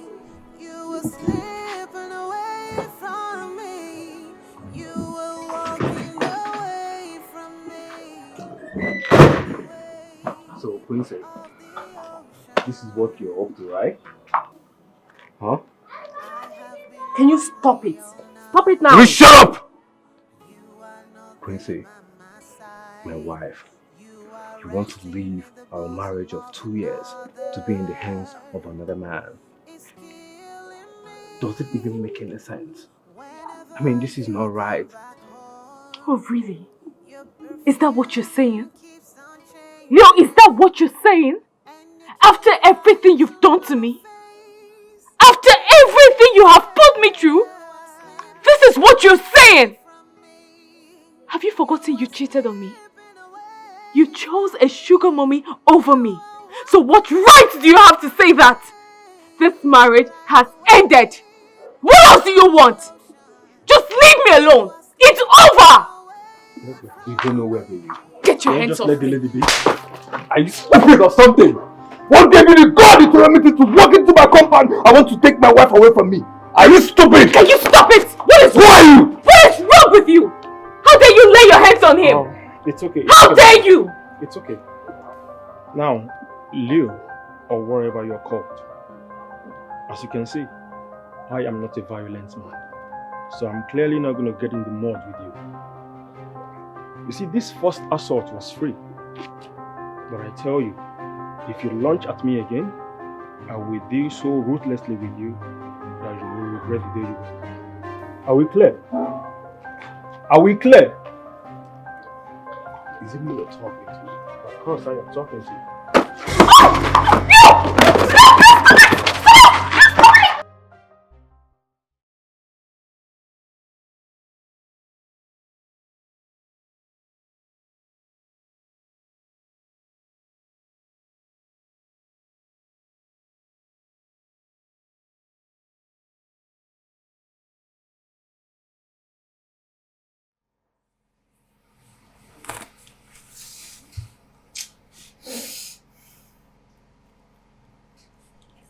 You were slipping away from me. You were walking away from me. So, Princess, this is what you're up to, right? Huh? Can you stop it? Stop it now! You shut up! Quincy, my wife. You want to leave our marriage of 2 years to be in the hands of another man. Does it even make any sense? I mean, this is not right. Oh, really? Is that what you're saying? Leo, is that what you're saying? After everything you've done to me? After everything you have put me through? This is what you're saying! Have you forgotten you cheated on me? You chose a sugar mommy over me. So what right do you have to say that? This marriage has ended. What else do you want? Just leave me alone. It's over! You don't know where baby. Get your hands off let the me. lady be. Are you stupid or something? What gave you the authority to walk into my compound? I want to take my wife away from me. Are you stupid? Can you stop it? Who are you? What is wrong with you? How dare you lay your hands on him? Oh, it's okay. How dare you? It's okay. Now, Leo, or wherever you're called, as you can see, I am not a violent man. So I'm clearly not going to get in the mud with you. You see, this first assault was free. But I tell you, if you launch at me again, I will deal so ruthlessly with you that you will regret the day you were. Are we clear? Are we clear? Is it me you're talking to? Of course I am talking to you.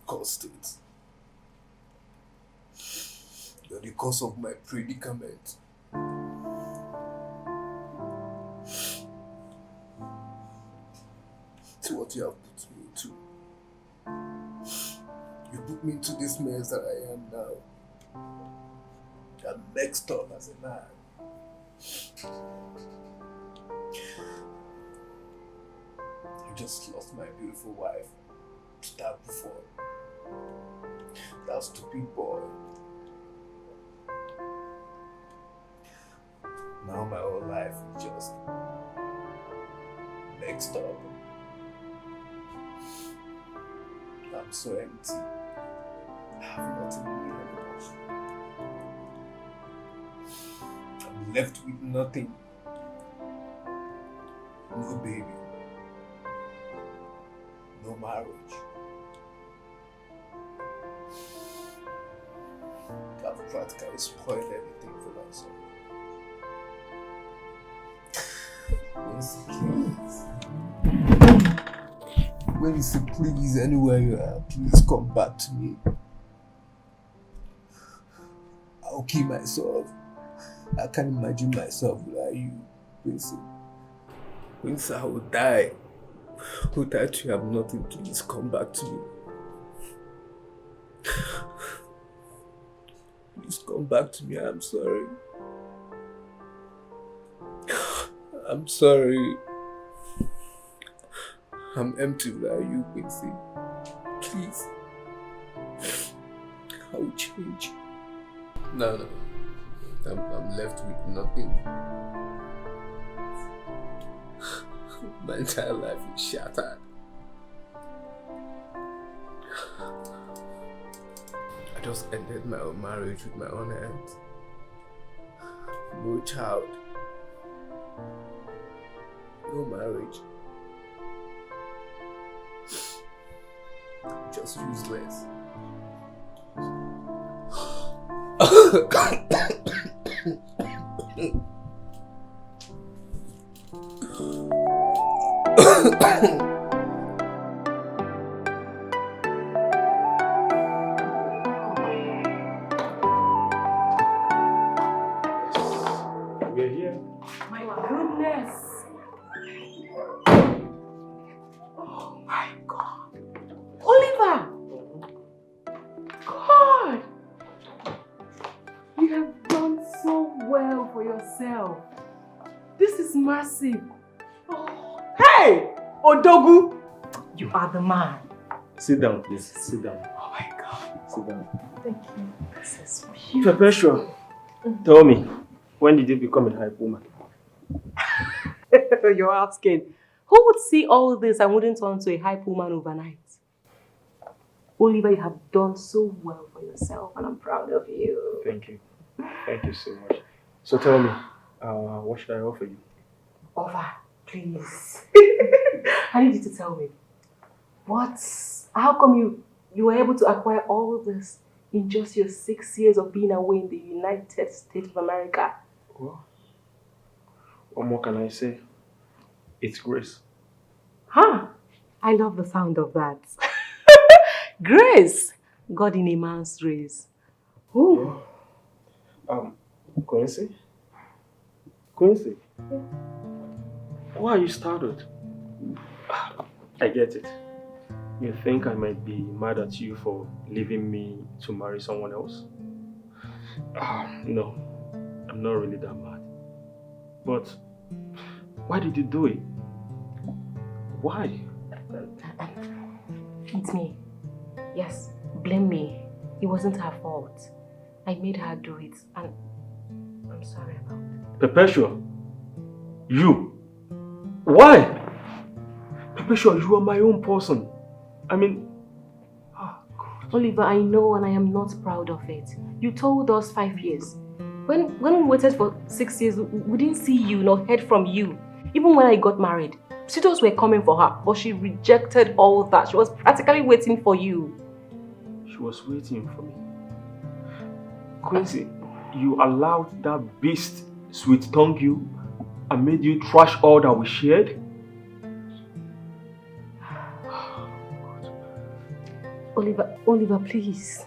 Caused it. You're the cause of my predicament. To what you have put me into. You put me into this mess that I am now. I'm mixed up as a man. I just lost my beautiful wife. That before. That stupid boy. Now my whole life is just mixed up. I'm so empty. I have nothing anymore. I'm left with nothing. No baby. No marriage. I've practically spoiled everything for myself. When you say please, anywhere you are, please come back to me. I'll kill myself. I can't imagine myself without you, Quincy, I will die. Without you have nothing, please come back to me. Please come back to me, I'm sorry. I'm sorry. I'm empty without you, Quincy. Please. I will change. No. I'm left with nothing. My entire life is shattered. I just ended my own marriage with my own hands. No child. No marriage. Just useless. We're here. My goodness. Oh my God. Oliver! God! You have done so well for yourself. This is massive. Hey! Odogu! You are the man. Sit down, please. Sit down. Oh my God. Sit down. Thank you. This is beautiful. Perpetua, tell me, when did you become a hype woman? You're asking. Who would see all this and wouldn't turn to a hype woman overnight? Oliver, you have done so well for yourself and I'm proud of you. Thank you. Thank you so much. So tell me, what should I offer you? Offer, please. I need you to tell me. How come you were able to acquire all this in just your 6 years of being away in the United States of America? Well, what more can I say? It's grace. Huh? I love the sound of that. Grace! God in a man's race. Ooh. Quincy? Quincy? Yeah. Why are you startled? I get it. You think I might be mad at you for leaving me to marry someone else? No, I'm not really that mad. But why did you do it? Why? It's me. Yes, blame me. It wasn't her fault. I made her do it and I'm sorry about it. Perpetua? You? Why? Perpetua, you are my own person. I mean... Oliver, I know and I am not proud of it. You told us 5 years. When we waited for 6 years, we didn't see you nor heard from you. Even when I got married, suitors were coming for her, but she rejected all that. She was practically waiting for you. She was waiting for me. Quincy, you allowed that beast sweet-tongue you and made you trash all that we shared? Oliver, please.